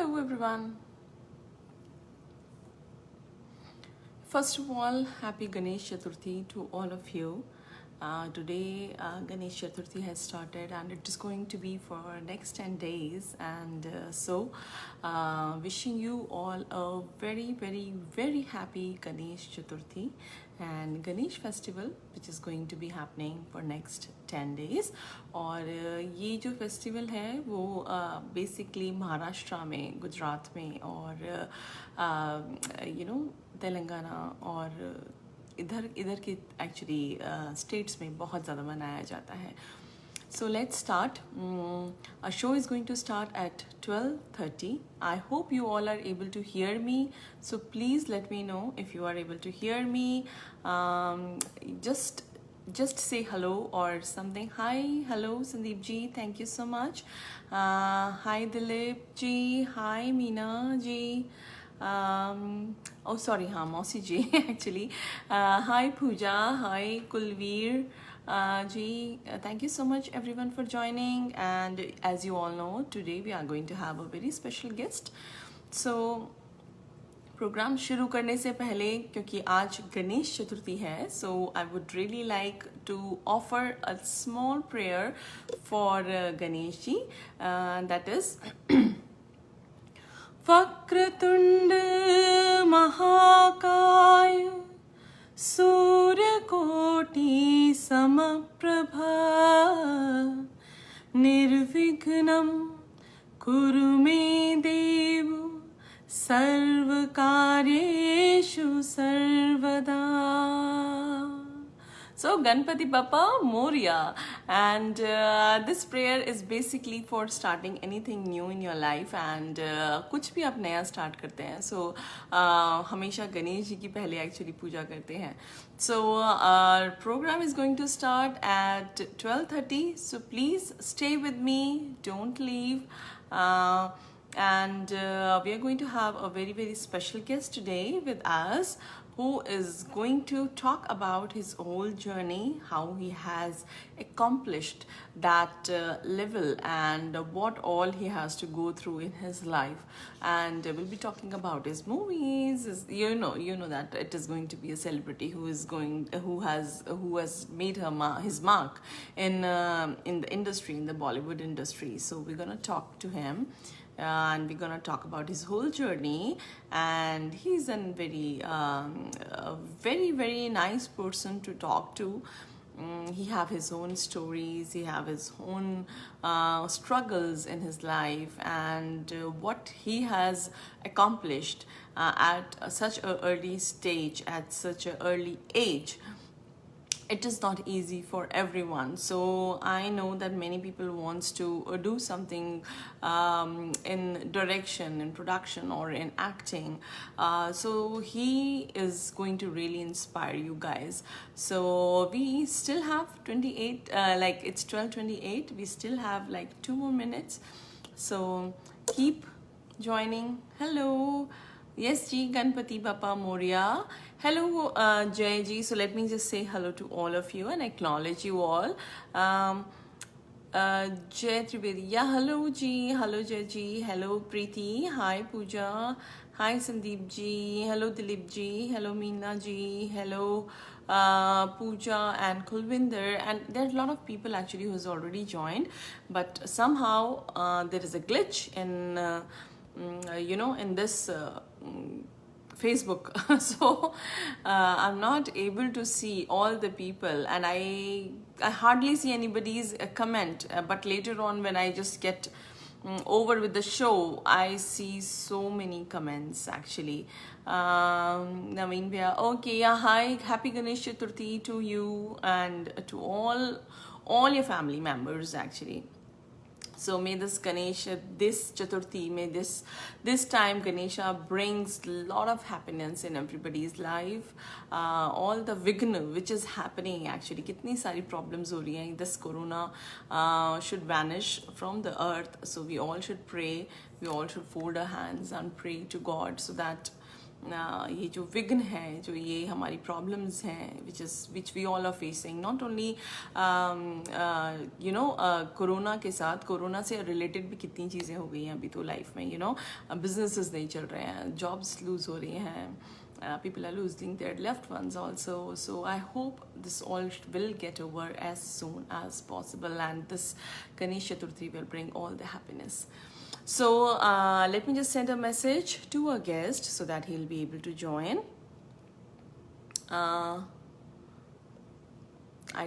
Hello everyone. First of all, happy Ganesh Chaturthi to all of you. Today Ganesh Chaturthi has started and it is going to be for next 10 days, and wishing you all a very happy Ganesh Chaturthi and Ganesh festival, which is going to be happening for next 10 days. और ये जो festival है वो basically Maharashtra में, गुजरात में और तेलंगाना और इधर के एक्चुअली स्टेट्स में बहुत ज़्यादा मनाया जाता है. So let's start. Our show is going to start at 12:30. I hope you all are able to hear me. So please let me know if you are able to hear me. Just say hello or something. Hi, hello Sandeep ji. Thank you so much. Hi Dilip ji. Hi Meena ji. Oh sorry, हाँ मौसी जी actually. Hi Pooja. Hi Kulveer. Ji, thank you so much everyone for joining, and as you all know, today we are going to have a very special guest. So program शुरू करने से पहले, क्योंकि आज गणेश चतुर्थी है, so I would really like to offer a small prayer for Ganesh ji. That is Vakratunda महाकाय सूर्यकोटि समप्रभा निर्विघ्नं कुरु मे देव सर्वकार्येषु सर्वदा. So Ganpati Bappa Moria, and this prayer is basically for starting anything new in your life, and कुछ भी आप नया start करते हैं, so हमेशा गणेश जी की पहले actually पूजा करते हैं. So our program is going to start at 12:30, so please stay with me, don't leave. And we are going to have a very special guest today with us, who is going to talk about his whole journey, how he has accomplished that level, and what all he has to go through in his life. And we'll be talking about his movies. You know that it is going to be a celebrity who has made his mark in the industry, in the Bollywood industry. So we're gonna talk to him. And we're gonna talk about his whole journey, and he's a very nice person to talk to. He have his own stories, he have his own struggles in his life, and what he has accomplished at such an early stage, at such an early age. It is not easy for everyone. So I know that many people wants to do something in direction, in production, or in acting. So he is going to really inspire you guys. So we still have 28, like it's 12:28. We still have like 2 more minutes. So keep joining. Hello. Yes, Ji, Ganpati Bappa Moria. Hello, Jay Ji. So let me just say hello to all of you and acknowledge you all. Jay Trivedi. Yeah, hello, Ji. Hello, Jay Ji. Hello, Preeti. Hi, Pooja. Hi, Sandeep Ji. Hello, Dilip Ji. Hello, Meena Ji. Hello, Pooja and Kulvinder. And there are a lot of people actually who has already joined. But somehow there is a glitch in... in this Facebook. So I'm not able to see all the people, and I hardly see anybody's comment, but later on when I just get over with the show, I see so many comments actually. Naveen Bhaiya, okay, yeah, hi, happy Ganesh Chaturthi to you and to all your family members actually. So may this Ganesha, this Chaturthi, may this time Ganesha brings a lot of happiness in everybody's life. All the vigna which is happening actually, kitni sari problems ho rahi hain, this corona should vanish from the earth. So we all should pray, we all should fold our hands and pray to God so that ये जो विघ्न है, जो ये हमारी problems हैं, which we all are facing, not only corona के साथ, कोरोना से रिलेटेड भी कितनी चीज़ें हो गई हैं अभी तो लाइफ में, बिजनेसेस नहीं चल रहे हैं, जॉब्स लूज हो रही हैं, people are losing their loved ones also. So I hope this all will get over as soon as possible, and this Ganesh Chaturthi will bring all the happiness. So let me just send a message to a guest so that he'll be able to join. I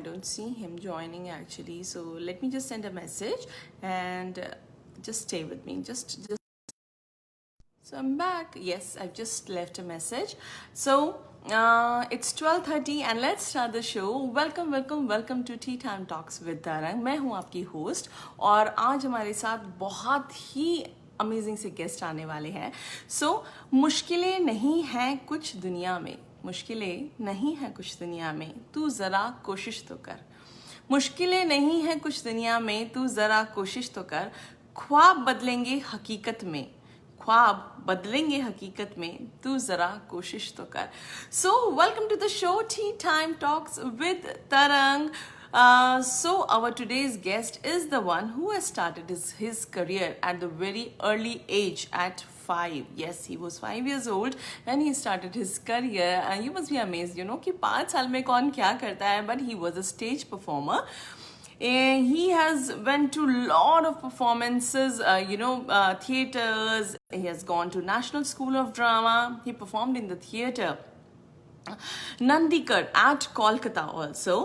don't see him joining actually, so let me just send a message and just stay with me. Just So I'm back. Yes, I've just left a message. So it's 12:30 and let's start the show. Welcome to Tea Time Talks with Tarang. मैं हूँ आपकी host और आज हमारे साथ बहुत ही amazing से guest आने वाले हैं. So मुश्किलें नहीं हैं कुछ दुनिया में, मुश्किलें नहीं हैं कुछ दुनिया में, तू ज़रा कोशिश तो कर. मुश्किलें नहीं हैं कुछ दुनिया में, तू ज़रा कोशिश तो कर. ख्वाब बदलेंगे हकीकत में, ख्वाब बदलेंगे हकीकत में, तू जरा कोशिश तो कर. So welcome to the show tea time talks with Tarang. So our today's guest is the one who has started his career at the very early age at 5. Yes, he was 5 years old when he started his career, and you must be amazed, कि 5 साल में कौन क्या करता है, but he was a stage performer. He has went to lot of performances, theaters. He has gone to National School of Drama. He performed in the theater Nandikar at Kolkata also.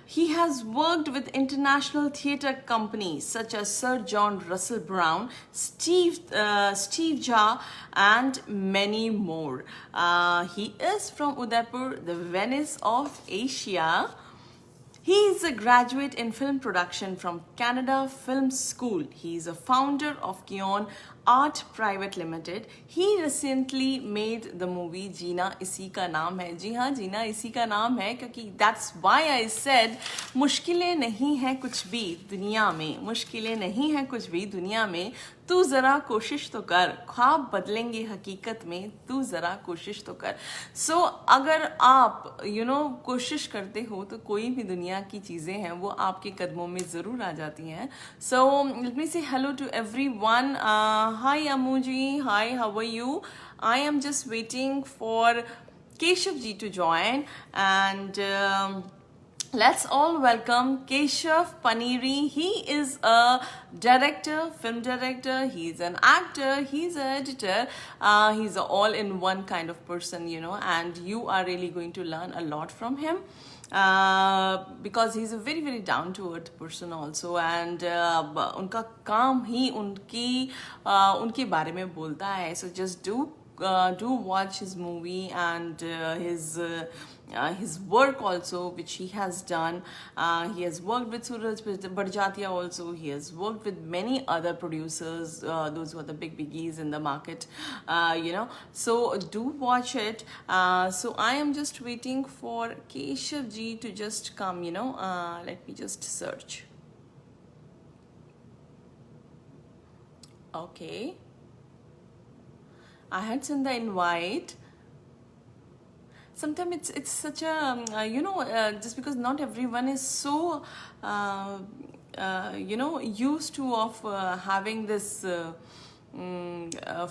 He has worked with international theatre companies such as Sir John Russell Brown, Steve Jha, and many more. He is from Udaipur, the Venice of Asia. He is a graduate in film production from Canada Film School. He is a founder of Kion Art Private Limited. He recently made the movie जीना इसी का नाम है. जी हाँ, जीना इसी का नाम है, क्योंकि that's why I said मुश्किलें नहीं हैं कुछ भी दुनिया में, मुश्किलें नहीं हैं कुछ भी दुनिया में, तू ज़रा कोशिश तो कर. ख्वाब बदलेंगे हकीकत में, तू ज़रा कोशिश तो कर. सो अगर आप कोशिश करते हो तो कोई भी दुनिया की चीज़ें हैं वो आपके कदमों में ज़रूर आ जाती हैं. सो let me say hello to everyone. Hi Amu ji, hi, how are you? I am just waiting for Keshav ji to join, and let's all welcome Keshav Paneri. He is a director, film director, he's an actor, he's an editor, he's an all-in-one kind of person, and you are really going to learn a lot from him. Because he's a very very down to earth person also, and उनका काम ही उनके बारे में बोलता है. So just do watch his movie and his work also, which he has done. He has worked with Suraj Barjatia also. He has worked with many other producers, those who are the biggies in the market, So do watch it. So I am just waiting for Keshav ji to just come, let me just search. Okay. I had sent the invite. Sometimes it's such a just because not everyone is so used to of having this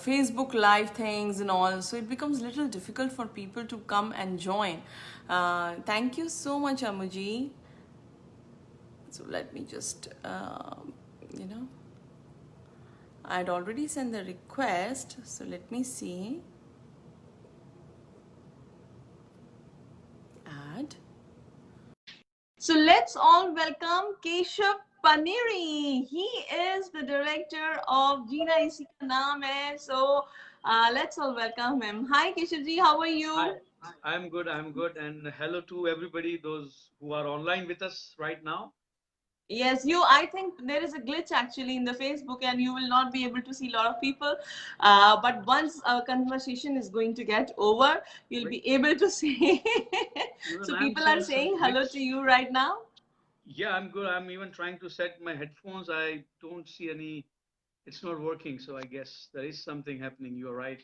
Facebook live things and all, so it becomes a little difficult for people to come and join. Thank you so much, Amuji. So let me just I had already sent the request, so let me see. Add. So let's all welcome Keshav Paneri. He is the director of Jeena Isi Ka Naam Hai. So let's all welcome him. Hi Keshav ji, how are you? Hi, I'm good, and hello to everybody, those who are online with us right now. Yes, I think there is a glitch actually in the Facebook and you will not be able to see a lot of people. But once our conversation is going to get over, you'll be able to see. So people are saying hello to you right now. Yeah, I'm good. I'm even trying to set my headphones. I don't see any, it's not working. So I guess there is something happening. You're right.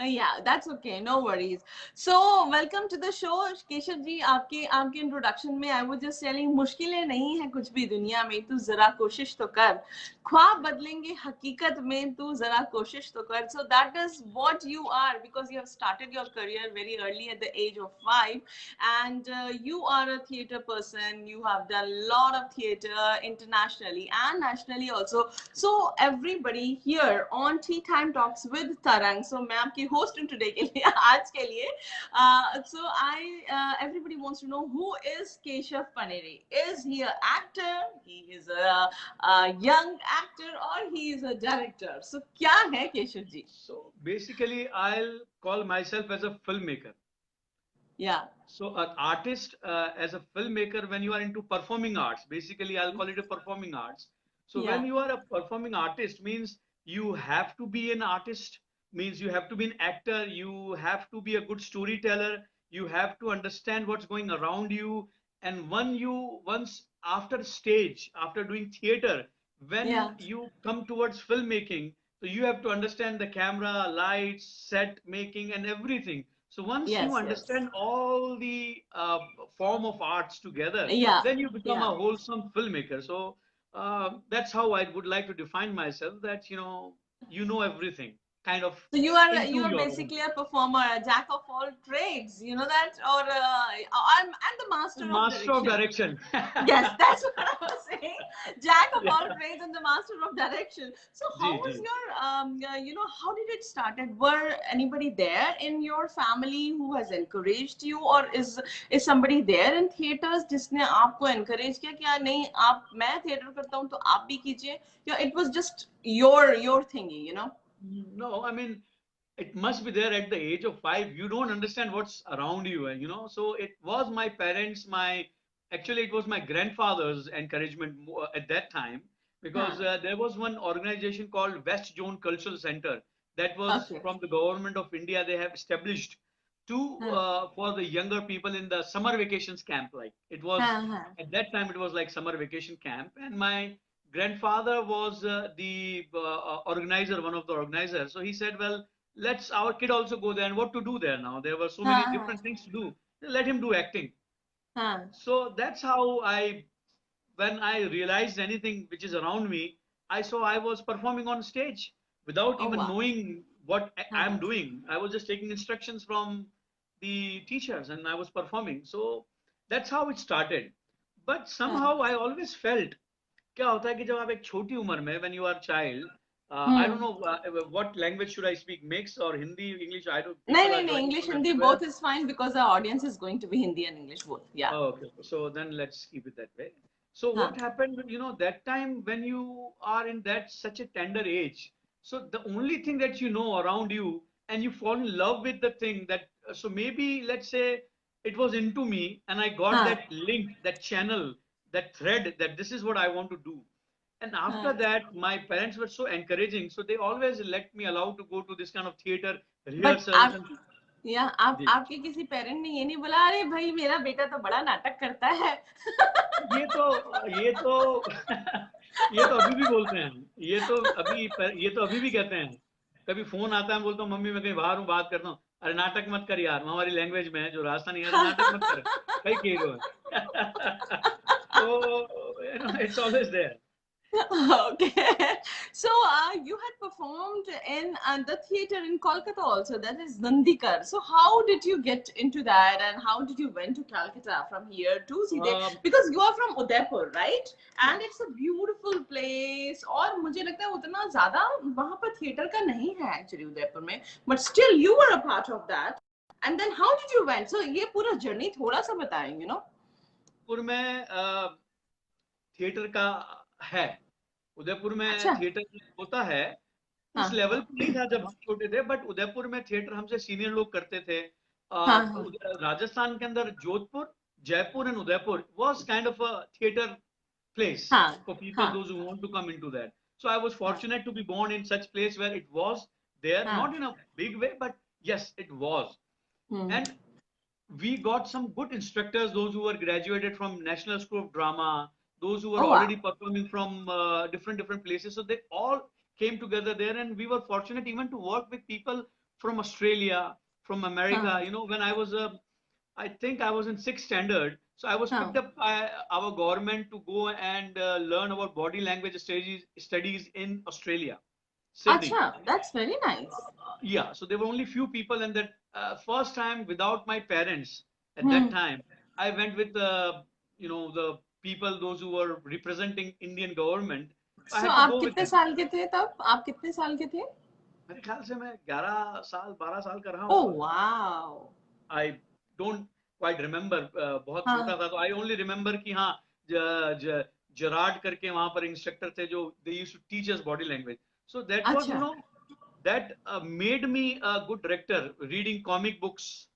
Yeah, that's okay. No worries. So, welcome to the show, Keshav ji. आपके introduction में I was just telling मुश्किलें नहीं है कुछ भी दुनिया में, तू जरा कोशिश तो कर. ख्वाब बदलेंगे हकीकत में, तू जरा कोशिश तो कर. So that is what you are, because you have started your career very early at the age of 5, and you are a theater person. You have done a lot of theater internationally and nationally also. So everybody here on Tea Time Talks with Tarang. So मैं आपकी host हूँ today के लिए, आज के लिए. So everybody wants to know, who is Keshav Paneri? Is he an actor? He is a young actor, or he is a director? So क्या है Keshav ji? So basically, I'll call myself as a filmmaker. Yeah. So an artist, as a filmmaker, when you are into performing arts, basically I'll call it a performing arts. So Yeah. when you are a performing artist, means you have to be an artist, means you have to be an actor, you have to be a good storyteller, you have to understand what's going around you. And once after stage, after doing theater, when Yeah. you come towards filmmaking, so you have to understand the camera, lights, set making, and everything. So once you Yes. Yes. understand all the form of arts together, Yeah. then you become Yeah. a wholesome filmmaker. So that's how I would like to define myself. That you know everything, kind of So you into are your own. basically a performer, a jack of all trades. You know that, or I'm the master of Master of direction. direction. Yes, that's what I was saying. Jack of Yeah. all trades and the master of direction. So how Ji, was ji. your how did it started? Were anybody there in your family who has encouraged you, or is somebody there in theaters जिसने आपको encourage किया कि यार नहीं आप मैं theater करता हूँ तो आप भी कीजिए, या it was just your thingy, you know? No, I mean, it must be there at the age of 5. You don't understand what's around you, and so it was my parents, actually, it was my grandfather's encouragement at that time, because Huh. there was one organization called West Zone Cultural Center that was Okay. from the government of India. They have established Huh. for the younger people in the summer vacations camp. Like it was Huh. Huh. at that time, it was like summer vacation camp, and my grandfather was the organizer, one of the organizers. So he said, well, let's our kid also go there. And what to do there now? There were so many Huh. different things to do. Let him do acting. Huh. So that's how when I realized anything which is around me, I saw I was performing on stage without Oh even wow. knowing what I'm Huh. doing. I was just taking instructions from the teachers and I was performing. So that's how it started. But Huh. somehow I always felt, क्या होता है कि जब आप एक छोटी उम्र में when you are child, I don't Hmm. know what language should I speak, mix or Hindi, English. I don't. नहीं People are नहीं नहीं, joining English from Hindi everywhere. both is fine because our audience is going to be Hindi and English both. Yeah. Oh, okay. So then let's keep it that way. So Huh. what happened, that time when you are in that such a tender age, so the only thing that you know around you and you fall in love with the thing that, so maybe let's say it was into me and I got Huh. that link, that channel, that thread that this is what I want to do. And after Huh. that, my parents were so encouraging. So they always let me allow to go to this kind of theater But rehearsals and या आपके किसी parent ने ये नहीं बोला अरे भाई मेरा बेटा तो बड़ा नाटक करता है? ये तो ये तो अभी भी बोलते हैं। ये तो अभी भी कहते हैं। कभी फोन आता है, मैं बोलता हूँ मम्मी मैं कहीं बाहर हूँ, बात करता हूँ। अरे नाटक मत कर यार, हमारी लैंग्वेज में है जो राजस्थानी है, अरे नाटक मत कर, कहीं कह रहे हो। तो it's always there. Okay. So you had performed in the theater in Kolkata also, that is Nandikar. So how did you get into that, and how did you went to Calcutta from here to see there? Because you are from Udaipur, right? And it's a beautiful place. और मुझे लगता है उतना ज़्यादा वहाँ पर theater का नहीं है actually उदयपुर में. But still you were a part of that. And then how did you went? So ये पूरा journey थोड़ा सा बताएं, you know? उदयपुर में थिएटर का है। उदयपुर में अच्छा. थिएटर होता है, उस हाँ. लेवल पे नहीं था जब हम छोटे थे, बट उदयपुर में थिएटर हमसे सीनियर लोग करते थे। हाँ हाँ. राजस्थान के अंदर Jodhpur, Jaipur and Udaipur was kind of a theatre place हाँ. for people हाँ. those who want to come into that. So I was हाँ. fortunate to be born in such place where it was there, हाँ. not in a big way, but yes, it was. And we got some good instructors, those who were graduated from National School of Drama, those who were Oh wow. already performing from different places. So they all came together there, and we were fortunate even to work with people from Australia, from America. हाँ You know, when I was I think I was in sixth standard. So I was picked हाँ. up by our government to go and learn about body language studies in Australia, Sydney. अच्छा, that's very nice. Yeah, so there were only few people, and that first time without my parents at that hmm. time, I went with the people, those who were representing Indian government. I So had to आप go with कितने them. साल के थे तब? आप कितने साल के थे? मेरे ख्याल से मैं 11 साल 12 साल का रहा Oh होऊंगा. wow. I don't quite remember. बहुत हाँ छोटा था तो I only remember कि हाँ जराड करके वहां पर इंस्ट्रक्टर थे जो they used to teach us body language. So that was, अच्छा. that made me a good director. Reading comic books,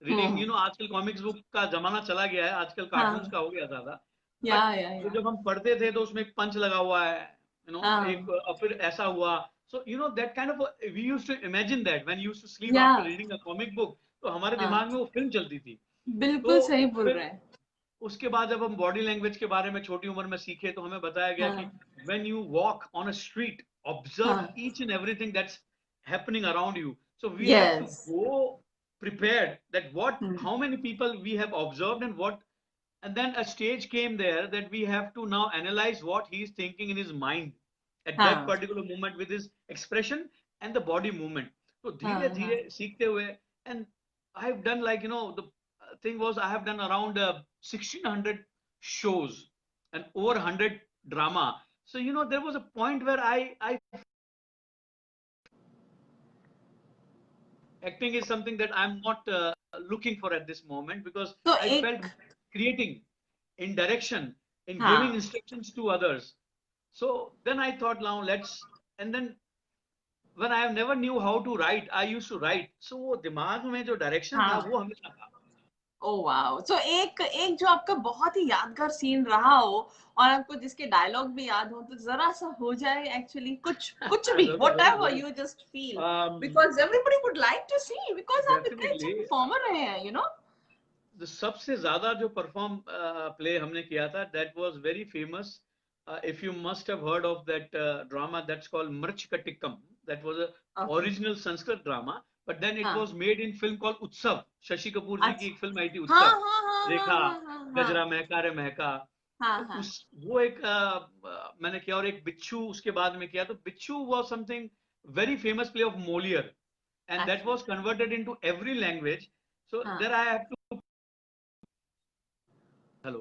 reading, हम्म. आजकल कॉमिक्स बुक का जमाना चला गया है, आजकल कार्टून्स हाँ. का हो गया ज्यादा. बट या. वो जब हम पढ़ते थे तो उसमें एक पंच लगा हुआ है, एक हाँ. फिर ऐसा हुआ. So that kind of we used to imagine that when you used to sleep या. after reading a comic book, तो हमारे दिमाग में हाँ. वो फिल्म चलती थी. तो बिल्कुल सही बोल फिर रहे हैं. उसके बाद जब हम बॉडी लैंग्वेज के बारे में छोटी उम्र में सीखे तो हमें बताया गया कि हाँ when you walk on a street, observe हाँ. each and everything that's happening around you. So we have to Yes. go prepared that hmm. how many people we have observed, and then a stage came there that we have to now analyze what he's thinking in his mind at that हाँ particular moment with his expression and the body movement. So धीरे हाँ हाँ. धीरे सीखते हुए, and I've done, like, the thing was, I have done around 1600 shows and over 100 drama. So there was a point where I acting is something that I'm not looking for at this moment, because तो I felt एक. creating in direction, in giving हाँ instructions to others. So then I thought, now and then when I never knew how to write, I used to write. So वो दिमाग में जो direction था हाँ. वो हमेशा था. Oh wow. सो एक एक जो आपका बहुत ही यादगार सीन रहा हो और आपको जिसके डायलॉग भी याद हो तो जरा सा हो जाए एक्चुअली कुछ कुछ भी जरूर जरूर व्हाटएवर जरूर. You just feel um, because everybody would like to see because आप इतने अच्छे Definitely. परफॉर्मर रहे हैं सबसे ज्यादा जो परफॉर्म प्ले हमने किया था, that was very famous. If you must have heard of that drama, that's called Mrichchhakatikam. That was a okay. Original Sanskrit drama, but then it हाँ. Was made in film called Utsav. Shashi Kapoor जी की अच्छा. एक फिल्म आई थी, हाँ उत्सव. हाँ हाँ हाँ रेखा, हाँ हाँ हाँ गजरा महका रे महका. हाँ तो हाँ. वो एक मैंने किया, और एक बिच्छू उसके बाद में किया. तो बिच्छू was something very famous play of Molière, and that अच्छा. was converted into every language. So हाँ. there I have to. Hello,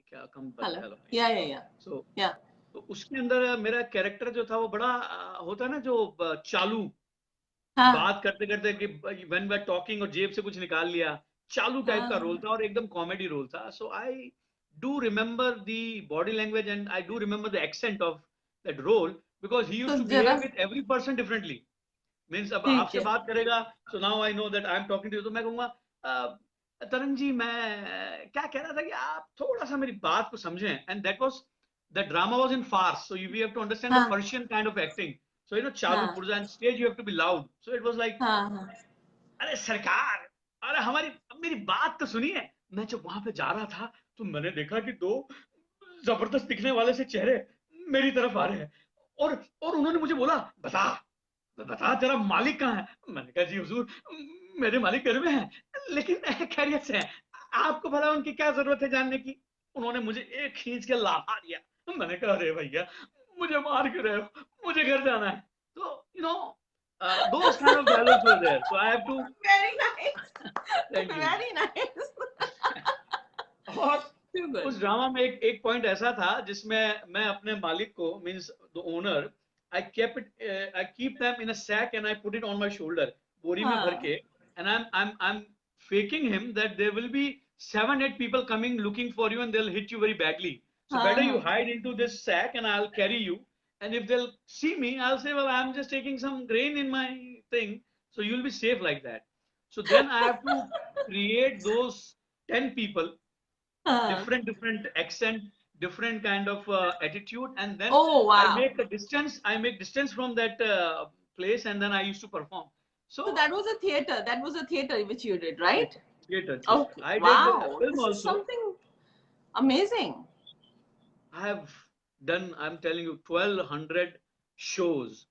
क्या कम हेलो. हेलो. या. सो या. तो उसके अंदर मेरा कैरेक्टर जो था वो बड़ा होता है ना, जो चालू, हाँ बात करते करते कि व्हेन वी आर टॉकिंग और जेब से कुछ निकाल लिया, चालू टाइप का रोल हाँ था और एकदम कॉमेडी रोल था. So I do remember the body language and I do remember the accent of that role, because he used तो टू जरा. Behave with every person differently. Means अब ठीक आपसे है. बात करेगा, so now I know that I am talking to you, तो मैं कहूंगा तरन जी, मैं क्या कह रहा था कि आप थोड़ा सा मेरी बात को समझें. And that was, the drama was in farce, so you we have to understand the हाँ Persian kind of acting. So चालू हाँ पुर्जा, and stage you have to be loud. So it was like, हाँ हाँ. अरे सरकार, अरे मेरी बात तो सुनिए. मैं जब वहां पे जा रहा था तो मैंने देखा कि दो जबरदस्त दिखने वाले से चेहरे मेरी तरफ आ रहे हैं, और उन्होंने मुझे बोला, बता बता तेरा मालिक कहाँ है. मैंने कहा, जी हुजूर, मेरे मालिक घर में है, लेकिन खैरियत से है. आपको भला उनकी क्या जरूरत है जानने की. उन्होंने मुझे एक खींच के लाफा दिया. मैंने कहा, अरे भैया, मुझे मार क्यों रहे हो, मुझे घर जाना है. तो those kind of dialogues were there, so I have to. Very nice. Thank you. Very nice. और Too good. उस ड्रामा में एक पॉइंट ऐसा था जिसमें मैं अपने मालिक को, means the owner, I keep them in a sack and I put it on my shoulder, बोरी में भर हाँ. Okay. And I am faking him that there will be 7-8 people coming looking for you and they'll hit you very badly. So हाँ better you हाँ. hide into this sack and I'll carry you. And if they'll see me, I'll say, well, I'm just taking some grain in my thing. So you'll be safe like that. So then I have to create those 10 people, हाँ. different accent, different kind of attitude, and then Oh I wow. make distance from that place, and then I used to perform. So So that was a theater. That was a theater which you did, right? theater. Okay. I did Wow. film This is also. something amazing. I have done, I'm telling you, 1200 shows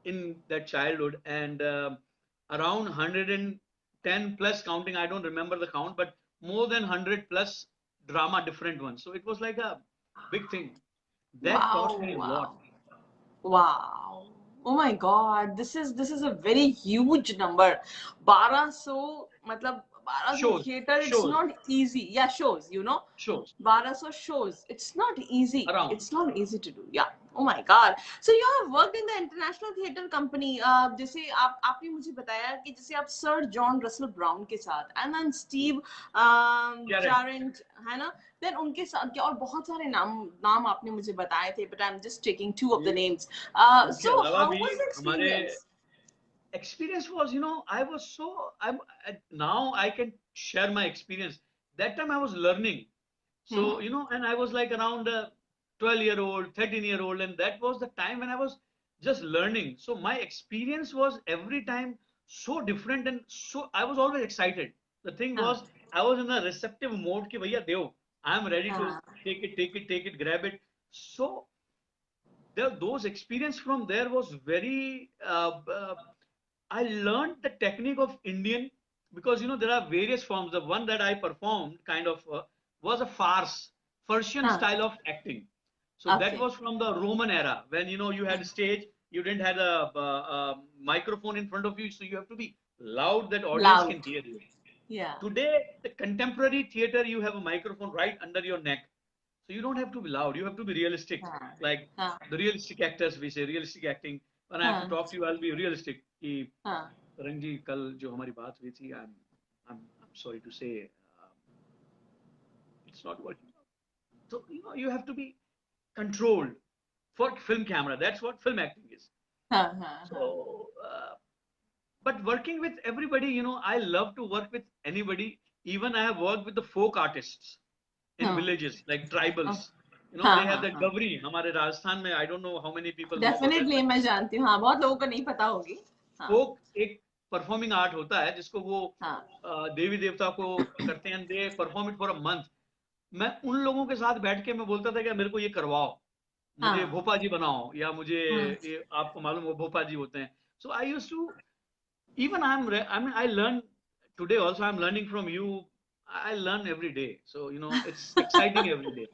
in that childhood, and around 110 plus counting. I don't remember the count, but more than 100 plus drama, different ones. So it was like a big thing. That taught Wow, me a lot. wow. Wow. Oh my God. This is a very huge number. 1200 मतलब 1200 Shows, theater, it's shows, not easy. Yeah, shows, you know. shows 1200 shows. It's not easy. around. It's not easy to do. Yeah. Oh my God. So you have worked in the international theater company. जैसे आपने मुझे बताया कि जैसे आप sir John Russell brown के साथ and then Steve Correct. चारेंट है ना, देन उनके साथ क्या और बहुत सारे नाम नाम आपने मुझे बताए थे, but I am just taking two of the ये नेम्स. उनके सो अलावा हाउ भी वाज द हमारे experience? experience was, I was so, now I can share my experience. That time I was learning. So, and I was like around 12-year-old, 13-year-old, and that was the time when I was just learning. So my experience was every time so different, and so I was always excited. The thing was, I was in a receptive mode ki bhaiya deo, I am ready to take it, grab it. So those experience from there was very I learned the technique of Indian, because there are various forms. The one that I performed kind of was a farce, Persian style of acting. So that Okay. was from the Roman era when you had stage, you didn't have a microphone in front of you, so you have to be loud that audience can Loud. hear you. Yeah. Today, the contemporary theater, you have a microphone right under your neck, so you don't have to be loud. You have to be realistic, हाँ. like हाँ. the realistic actors. We say realistic acting. When I have to हाँ. talk to you, I'll be realistic. कि हाँ. तरंग जी कल जो हमारी बात हुई थी, I'm sorry to say it's not working out. So you have to be controlled for film camera. That's what film acting is. हाँ. हाँ. हाँ. So, but working with everybody, I love to work with anybody. Even I have worked with the folk artists in हाँ. villages like tribals. They हाँ. have हाँ. the हाँ. Gavri. हमारे राजस्थान में I don't know how many people know about that, definitely but मैं जानती हूँ. हाँ, बहुत लोगों को नहीं पता होगी. हाँ. फोक एक परफॉर्मिंग आर्ट होता है जिसको वो हाँ. देवी देवता को करते हैं, they perform it for a month. मैं उन लोगों के साथ बैठ के मैं बोलता था कि मेरे को ये करवाओ, मुझे हाँ. भोपा जी बनाओ, या मुझे हाँ. ये आपको मालूम हो भोपा जी होते हैं. So I used to, even I learn today also. I'm learning from you. I learn every day, so it's exciting every day.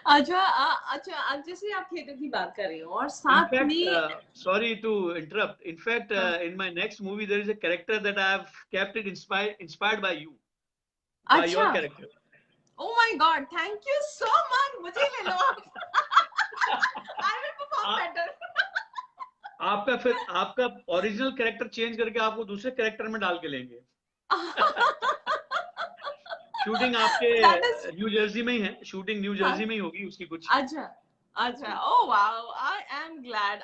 अच्छा. अच्छा, आज जैसे आप थिएटर की बात कर रही हो और In साथ fact, में. sorry to interrupt. In fact, हाँ. in my next movie, there is a character that I have kept it inspired by you, by your अच्छा. character. Oh my God, thank you so much. मुझे ले लो आप. I will perform ah, better. आपका original character change करके आपको दूसरे character में डाल के लेंगे. शूटिंग आपके That is. न्यू जर्सी में ही है. शूटिंग न्यू हाँ. जर्सी में ही होगी उसकी कुछ. अच्छा. अच्छा. Oh wow, I am glad.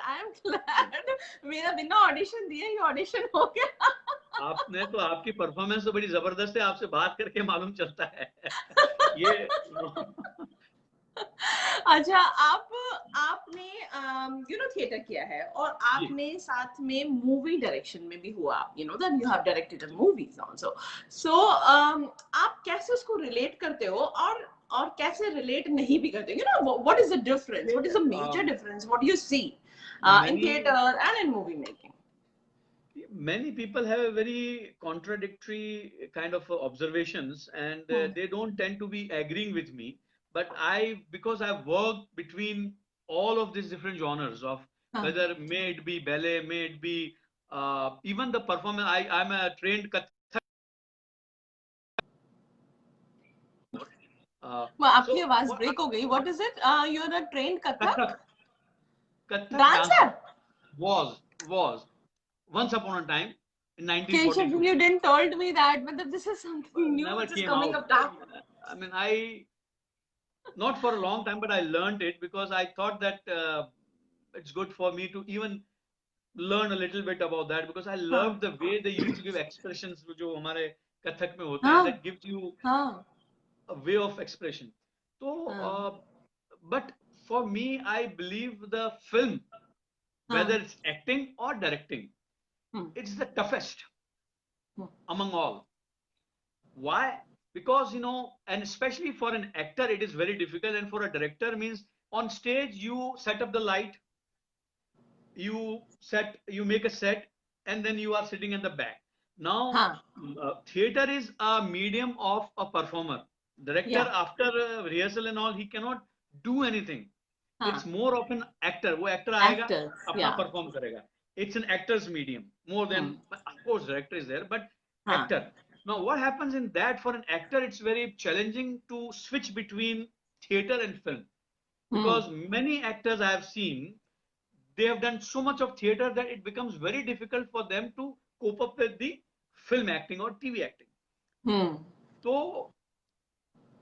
मेरा बिना ऑडिशन दिए ही ऑडिशन हो गया. आपने तो, आपकी परफॉर्मेंस तो बड़ी जबरदस्त है. आपसे बात करके मालूम चलता है. ये अच्छा, आपने थिएटर किया है और जी. आपने साथ में मूवी डायरेक्शन में भी हुआ. That you have directed movies also. So आप कैसे उसको रिलेट करते हो और कैसे रिलेट नहीं भी करते? What is the difference? What is the major difference? What you see in theater and in movie making? Many people have a very contradictory kind of observations, and they don't tend to be agreeing with me. But because I've worked between all of these different genres of, whether may it be ballet, may it be even the performance. I'm a trained Kathak. आपकी So आवाज ब्रेक हो गई. What is it? You're a trained Kathak Kathak dancer. dancer was once upon a time in Keshav, 1942. you didn't told me that, but this is something new Never which is came coming out. up now. I mean, not for a long time, but I learned it because I thought that it's good for me to even learn a little bit about that, because I loved the way they used to give expressions जो हमारे कथक में होते हैं, that gives you a way of expression. So, but for me, I believe the film, whether it's acting or directing, it's the toughest among all. Why? Because and especially for an actor it is very difficult, and for a director means on stage you set up the light, you make a set, and then you are sitting in the back. Now, हाँ, theater is a medium of a performer. Director, yeah, after rehearsal and all, he cannot do anything. It's हाँ, more of an actor. वो actor आएगा, actors, अपना yeah, perform करेगा. It's an actor's medium more than, hmm, of course, director is there, but हाँ, actor. Now, what happens in that for an actor? It's very challenging to switch between theater and film, hmm, because many actors I have seen, they have done so much of theater that it becomes very difficult for them to cope up with the film acting or TV acting. hmm, So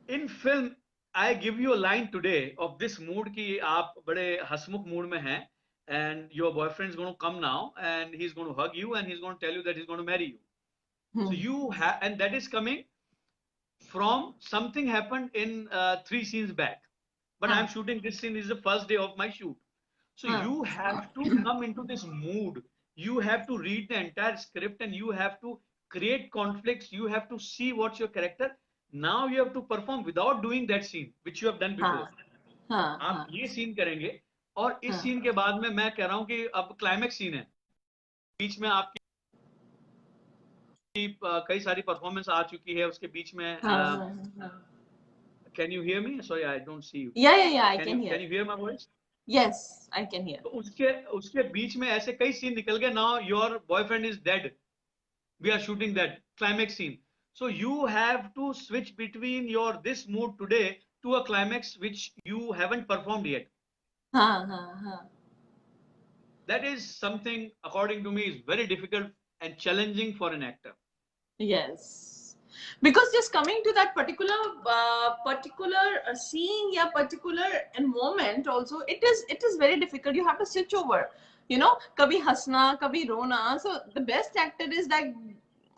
in film, I give you a line today of this mood कि आप बड़े हंसमुख mood में हैं, and your boyfriend is going to come now and he's going to hug you and he's going to tell you that he's going to marry you. So hmm, you have, and that is coming from something happened in 3 scenes back. But I'm हाँ, shooting this scene, this is the first day of my shoot. So हाँ, you have to come into this mood. You have to read the entire script and you have to create conflicts. You have to see what's your character. Now you have to perform without doing that scene, which you have done before. हाँ, हाँ, आप हाँ, ये scene करेंगे और इस हाँ, scene के बाद में मैं कह रहा हूं कि अब क्लाइमेक्स सीन है, बीच में आपकी कई सारी परफॉर्मेंस आ चुकी है, उसके बीच में हाँ, हाँ, हाँ. Can you hear me? Sorry, I don't see you. Yeah, I can can you hear. Can you here my voice? Yes, I can hear. तो उसके उसके बीच में ऐसे कई सीन निकल गए. Now your boyfriend is dead, we are shooting that climax scene. So you have to switch between your this mood today to a climax which you haven't performed yet. हाँ, हाँ, हाँ. That is something, according to me, is very difficult and challenging for an actor. Yes. Because just coming to that particular scene, yeah, particular moment also, it is very difficult. You have to switch over. You know, कभी हंसना, कभी रोना. So the best actor is like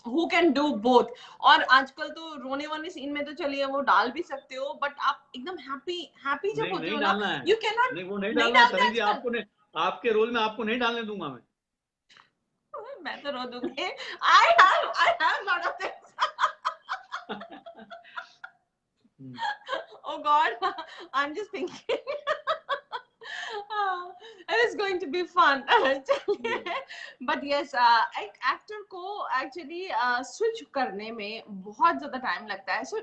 who can do both. और आजकल तो रोने वाले scene में तो चलिए वो डाल भी सकते हो, but आप एकदम हैप्पी जब नहीं होते नहीं हो ना, डालना है, you cannot. नहीं वो नहीं नहीं डालना है डालते तरण जी. आजकल. आपको नहीं, आपके रोल में आपको नहीं डालने दूंगा मैं. मैं तो रो दूंगी. I have lot of things. Oh God, I'm just thinking. It is going to be fun. But yes, एक actor को actually switch करने में बहुत ज़्यादा time लगता है. So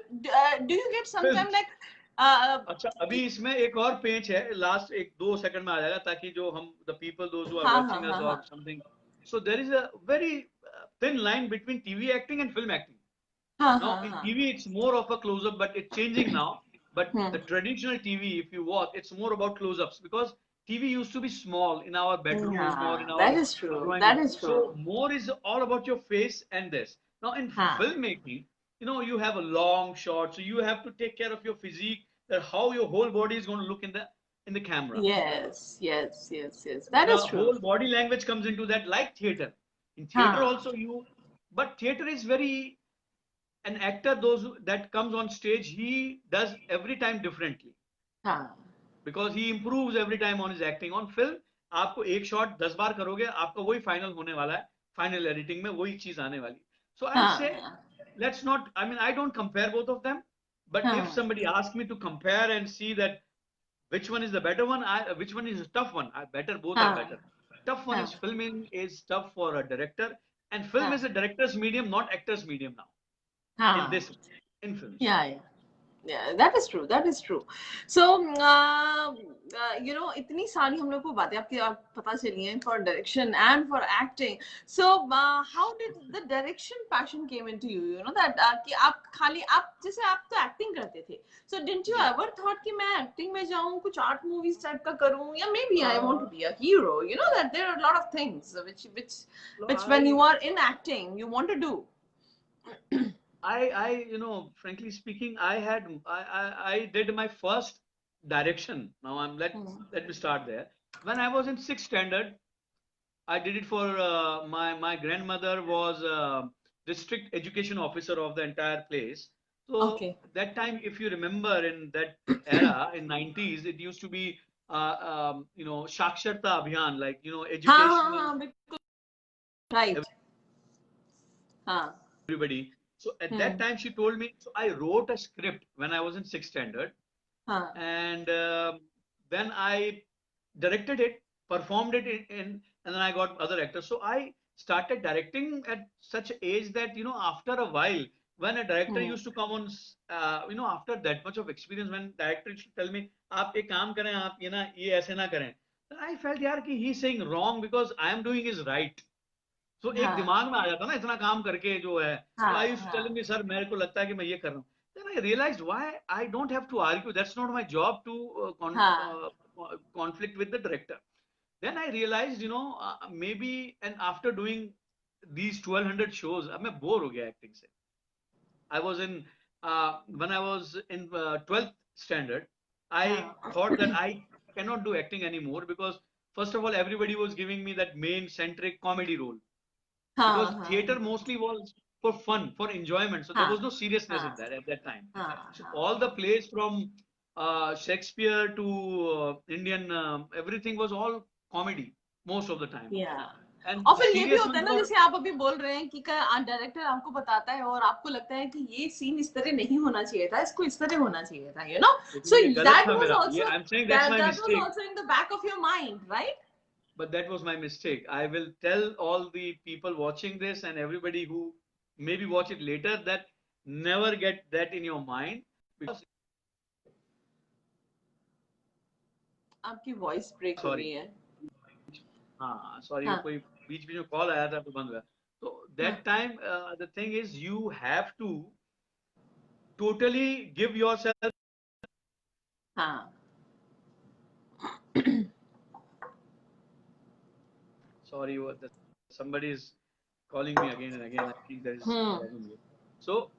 do you get sometime like अच्छा, अभी इसमें एक और पेंच है, लास्ट 1-2 सेकंड में आ जाएगा, ताकि जो हम the people those who are हाँ, watching us or something. So there is a very thin line between TV acting and film acting. Now in TV it's more of a close-up, but it's changing now. But the traditional TV, if you watch, it's more about close-ups, because TV used to be small in our bedroom or in Yeah, our that is true. drawing That room. is So true. more is all about your face and this. Now in हाँ. filmmaking, you know, you have a long shot, so you have to take care of your physique, that how your whole body is going to look in the camera. Yes. That The is true. whole body language comes into that, like theater. In theater हाँ. also but theater is very, an actor that comes on stage, he does every time differently, हाँ. because he improves every time on his acting. On film आपको एक shot 10 बार करोगे, आपका वही final होने वाला है, फाइनल एडिटिंग में वही चीज आने वाली. So I'll say, हाँ. let's not, I mean, I don't compare both of them, but if हाँ. somebody asks me to compare and see that which one is the better one, which one is a tough one, both are better. Tough one is, filming is tough for a director, and film is a director's medium, not actor's medium now. In this, in films. Yeah, that is true. So you know, इतनी सारी हम लोग को बातें आपकी पता चली हैं for direction and for acting. So how did the direction passion came into you? You know that कि आप खाली आप जैसे आप तो acting करते थे. So didn't you ever thought कि मैं acting में जाऊँ, कुछ art movies type का करूँ, या maybe I want to be a hero? You know that there are a lot of things which when you are in acting you want to do. You know, frankly speaking, I did my first direction. Now let me start there. When I was in 6th standard, I did it for my grandmother was district education officer of the entire place. So that time, if you remember, in that era in 90s, it used to be you know, Shaksharta Abhiyan, like, you know, educational. Right. Everybody. So at that time, she told me, so I wrote a script when I was in 6th standard. And then I directed it, performed it and then I got other actors. So I started directing at such age that, you know, after a while, when a director Hmm. used to come on, you know, after that much of experience, when director used to tell me, "आप एक काम करें, आप ये ऐसे ना करें," I felt यार कि he's saying wrong because I am doing is right. So एक हाँ दिमाग में आ जाता ना इतना काम करके जो है. So I हाँ used to tell him, हाँ सर मेरे को लगता है कि मैं ये कर रहा हूँ. Then I realized why I don't have to argue. That's not my job to हाँ conflict with the director. Then I realized, you know, maybe, and after doing these 1200 shows, अब मैं बोर हो गया एक्टिंग से. I was in, when I was in 12th standard, I हाँ thought that I cannot do acting anymore because first of all, everybody was giving me that main centric comedy role हाँ because हाँ theater mostly was for fun, for enjoyment. So there was हाँ no seriousness in हाँ that at that time. हाँ So हाँ all the plays from Shakespeare to Indian, everything was all comedy most of the time. या And और the फिर ये भी serious होता ones है ना, were, जैसे आप अभी बोल रहे हैं कि डायरेक्टर आपको बताता है और आपको लगता है कि ये सीन इस तरह नहीं होना चाहिए था, इसको इस तरह होना चाहिए था, यू नो. लेकिन सो ये गलत दैट था वाज मेरा. ये also I am saying that's my that was mistake. Also in the back of your mind, right? But that was my mistake. I will tell all the people watching this and everybody who maybe watch it later that never get that in your mind because, आपकी voice break हो sorry, रही है. हाँ, sorry, हाँ कोई बीच में call आया था तो बंद हुआ. So हाँ that time, the thing is you have to totally give yourself. हाँ Sorry, somebody is calling me again and again. I think there is hmm problem here. So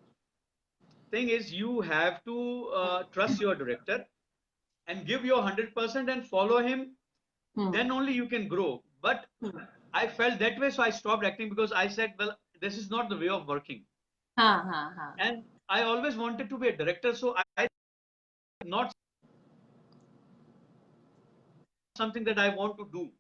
thing is you have to trust your director and give your 100% and follow him, hmm then only you can grow. But hmm I felt that way, so I stopped acting because I said, well, this is not the way of working. हाँ हाँ हाँ And I always wanted to be a director, so I not something that I want to do.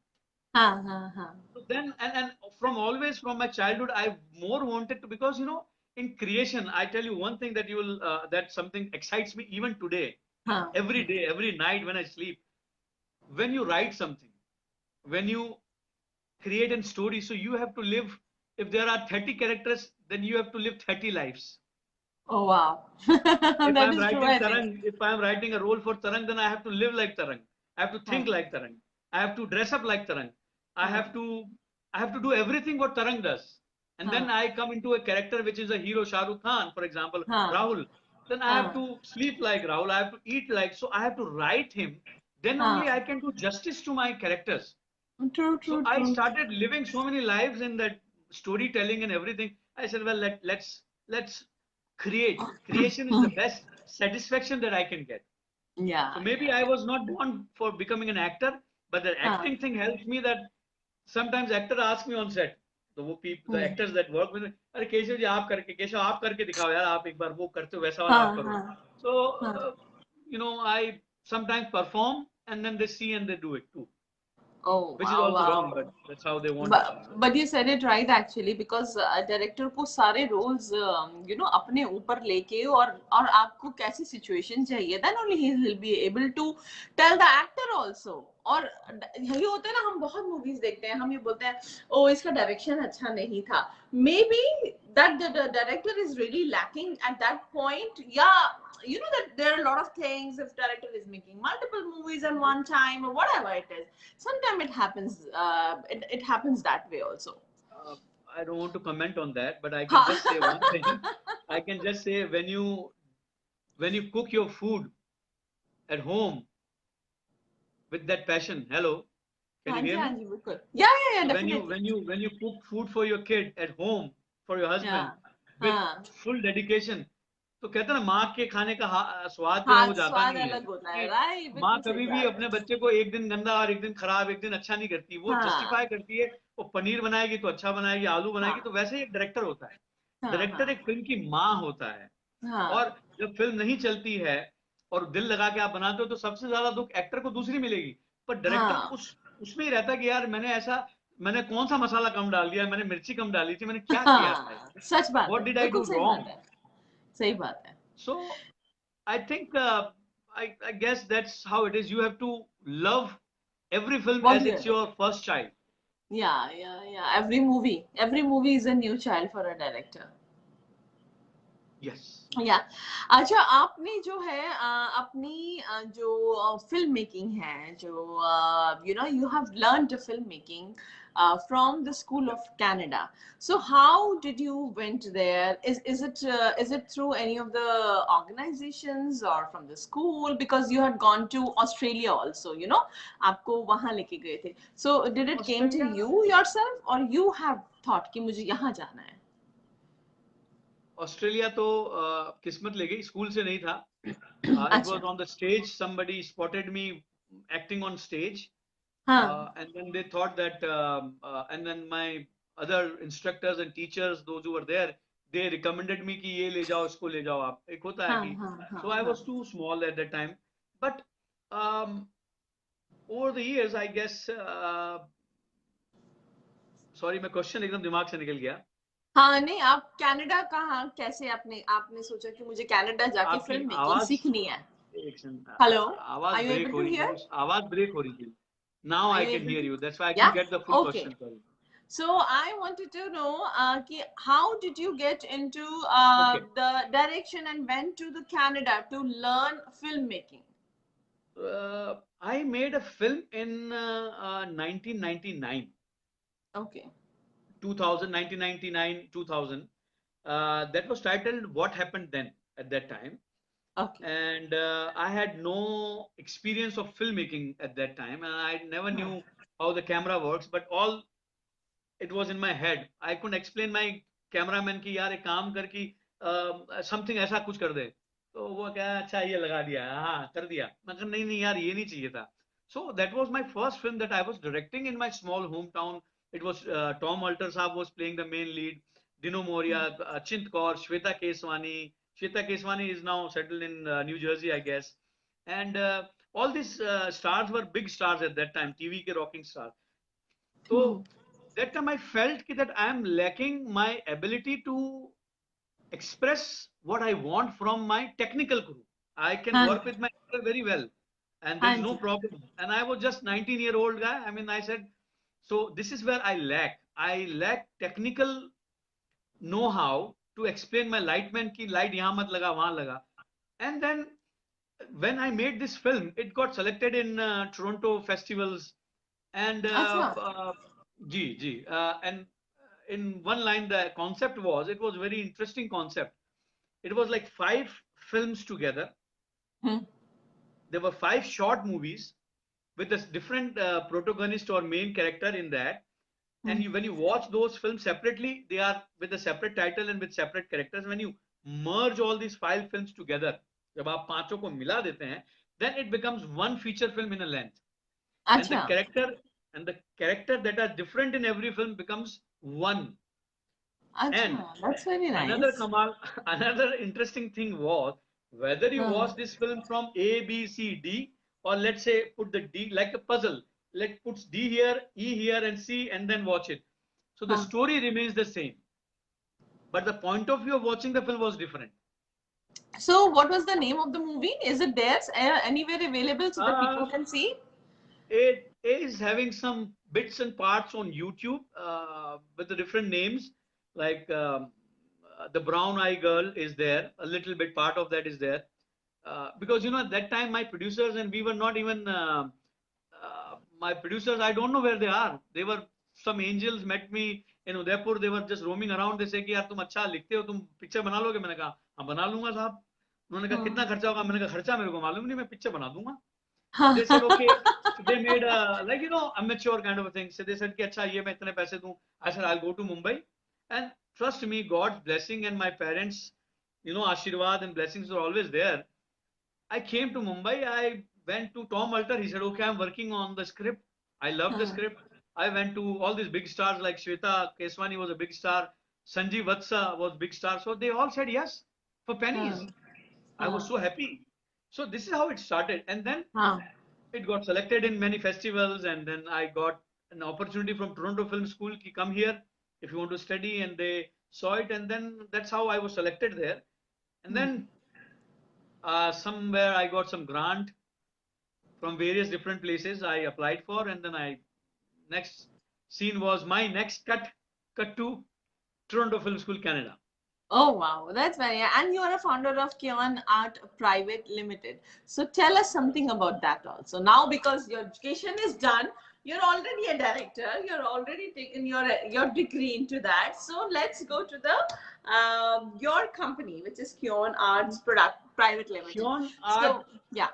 हाँ हाँ हाँ So then, and from always from my childhood, I more wanted to, because, you know, in creation, I tell you one thing that you will, that something excites me even today, हाँ every day, every night when I sleep. When you write something, when you create a story, so you have to live. If there are 30 characters, then you have to live 30 lives. Oh wow. If That I'm is true, writing I think. Tarang, if I'm writing a role for Tarang, then I have to live like Tarang. I have to think हाँ like Tarang. I have to dress up like Tarang. I हाँ have to, I have to do everything what Tarang does. And then हाँ I come into a character which is a hero, Shah Rukh Khan, for example, हाँ Rahul. Then I have हाँ to sleep like Rahul. I have to eat like. So I have to write him. Then only I हाँ. can do justice to my characters. True, So true, I true. started living so many lives in that storytelling and everything. I said, well, let's create. Creation is the best satisfaction that I can get. So Yeah, maybe yeah. I was not born for becoming an actor, but the हाँ. acting thing helps me that sometimes actor ask me on set. So वो people, the hmm. actors that work with me, अरे केशव जी आप करके दिखाओ यार, आप एक बार वो करते हो वैसा वाला आप हाँ करो. हाँ So हाँ. you know, I sometimes perform and then they see and they do it too, Oh which is wow, also wrong, wow. but that's how they want it. But you said it right actually, because director को सारे roles अपने ऊपर लेके और आपको कैसी situation चाहिए, then only he will be able to tell the actor also. और यही होता है ना, हम बहुत मूवीज देखते हैं, हम ये बोलते हैं ओ इसका डायरेक्शन अच्छा नहीं था, maybe that the director is really lacking at that point. Yeah, you know that there are a lot of things, if director is making multiple movies at one time or whatever it is, sometimes it happens, it happens that way also. uh, I don't want to comment on that, but I can just say हाँ. one thing. I can just say when you cook your food at home with that passion. Hello, can हाँ you ji hear हाँ me? जी बिल्कुल. Yeah, So definitely. when you cook food for your kid at home for your husband Yeah. with हाँ. full dedication, तो कहते हैं ना माँ के खाने का स्वाद जो है वो हाथ जाता स्वाद नहीं है, अलग होता है, क्योंकि राइट? माँ बिल्कुल सही कभी भी बात अपने है. बच्चे को एक दिन गंदा और एक दिन खराब एक दिन अच्छा नहीं करती. वो हाँ जस्टिफाई करती है. वो पनीर बनाएगी तो अच्छा बनाएगी, आलू बनाएगी. तो हाँ वैसे ही एक डायरेक्टर होता है. हाँ डायरेक्टर एक फिल्म की माँ होता है. हाँ और जब फिल्म नहीं चलती है और दिल लगा के आप बनाते हो तो सबसे ज्यादा दुख एक्टर को दूसरी मिलेगी, पर डायरेक्टर हाँ. उसमें ही रहता है कि यार मैंने कौन सा मसाला कम डाल दिया, मैंने मिर्ची कम डाली थी, मैंने क्या किया था, हाँ, सच बात व्हाट है, डिड आई बिल्कुल डू सही बात रॉन्ग. है, सही बात है. So I think I guess that's how it is. You have to love every film What as do you it's do? your first child. Yeah. Every movie is a new child for a director. Yes. या अच्छा, आपने जो है अपनी जो film making है, जो you have learned film making from the School of Canada. So how did you went there? Is it through any of the organizations or from the school? Because you had gone to Australia also, आपको वहां लेके गए थे. So did it came to Australia you yourself, or you have thought कि मुझे यहाँ जाना है? ऑस्ट्रेलिया तो किस्मत ले गई, स्कूल से नहीं था. It अच्छा. was on the stage. Somebody spotted me acting on stage, हाँ and then they thought that, and then my other instructors and teachers, those who were there, they recommended me कि ये ले जाओ, इसको ले जाओ आप. एक होता है हाँ कि, हाँ हाँ so I हाँ. was too small at that time, but um, over the years, I guess, sorry, मैं क्वेश्चन एकदम दिमाग से निकल गया. हाँ नहीं, आप कनाडा कहाँ कैसे आपने आपने सोचा कि मुझे कनाडा जाके आपकी फिल्म मेकिंग आवाज सीखनी है? एक सेकंड, हेलो, आवाज आर यू ब्रेक एबल हो टू रही हियर? थी, आवाज ब्रेक हो रही थी. Now are I you can able hear to? you. That's why I yeah, couldn't get the full okay. question. Sorry. So I wanted to know कि how did you get into Okay. the direction and went to the Canada to learn filmmaking? I made a film in 1999, Okay. 2000, 1999, 2000. That was titled What Happened Then at that time. Okay. And I had no experience of filmmaking at that time, and I never knew how the camera works, but all it was in my head. I couldn't explain my cameraman कि यार एक काम कर कि something ऐसा कुछ कर दे. तो वो क्या, अच्छा ये लगा दिया, हाँ कर दिया. मैं कहा नहीं नहीं यार ये नहीं चाहिए था. So that was my first film that I was directing in my small hometown. It was Tom Alter साहब was playing the main lead. Dino Moria, Chint Kaur, Shweta Keswani. Shweta Keswani is now settled in New Jersey, I guess. And all these stars were big stars at that time, TV ke rocking stars. So that time I felt that I am lacking my ability to express what I want from my technical crew. I can हाँ work with my actor very well, and there हाँ is no ji. problem. And I was just 19-year-old guy. I mean, I said, so this is where I lack. I lack technical know-how to explain my lightman ki light yahan mat laga, wahan laga. And then when I made this film, it got selected in Toronto festivals, and अच्छा. and in one line, the concept was, it was very interesting concept. It was like 5 films together. Hmm. There were 5 short movies with a different protagonist or main character in that. And when you watch those films separately, they are with a separate title and with separate characters. When you merge all these 5 films together, जब आप पांचों को मिला देते हैं, then it becomes one feature film in a length. And the अच्छा. character that are different in every film becomes one. And अच्छा, that's very another nice. Kamal, another interesting thing was whether you हाँ watch this film from A, B, C, D, or let's say put the D like a puzzle. Let's put D here, E here, and C, and then watch it. So the हाँ. story remains the same, but the point of view of watching the film was different. So what was the name of the movie? Is it there anywhere available so that people Uh, can see? it is having some bits and parts on YouTube with the different names, like the Brown Eye Girl is there. A little bit part of that is there. Because at that time my producers and we were not even my producers. I don't know where they are. They were some angels met me in Udaipur. They were just roaming around. They say कि यार तुम अच्छा लिखते हो, तुम picture बना लोगे? मैंने कहा हाँ बना लूंगा साहब. उन्होंने कहा कितना खर्चा होगा? मैंने कहा खर्चा मेरे को मालूम नहीं, मैं पिक्चर बना दूंगा. So they said okay. So they made a like amateur kind of a thing. So they said कि अच्छा ये मैं इतने पैसे दूं. I said I'll go to Mumbai, and trust me, God's blessing and my parents, Ashirwad and blessings were always there. I came to Mumbai. I went to Tom Alter. He said, okay, I'm working on the script. I love the script. I went to all these big stars like Shweta Keswani was a big star. Sanjeev Vatsa was big star. So they all said yes for pennies. I was so happy. So this is how it started. And then हाँ it got selected in many festivals. And then I got an opportunity from Toronto Film School to come here if you want to study. And they saw it. And then that's how I was selected there. And then somewhere I got some grant from various different places I applied for, and then I next scene was my next cut to Toronto Film School, Canada. Oh wow, that's very. And you are a founder of Kion Art Private Limited. So tell us something about that also. Now, because your education is done, you're already a director. You're already taken your degree into that. So let's go to the your company, which is Kion Arts Product Private Limited. Kion So Art. yeah.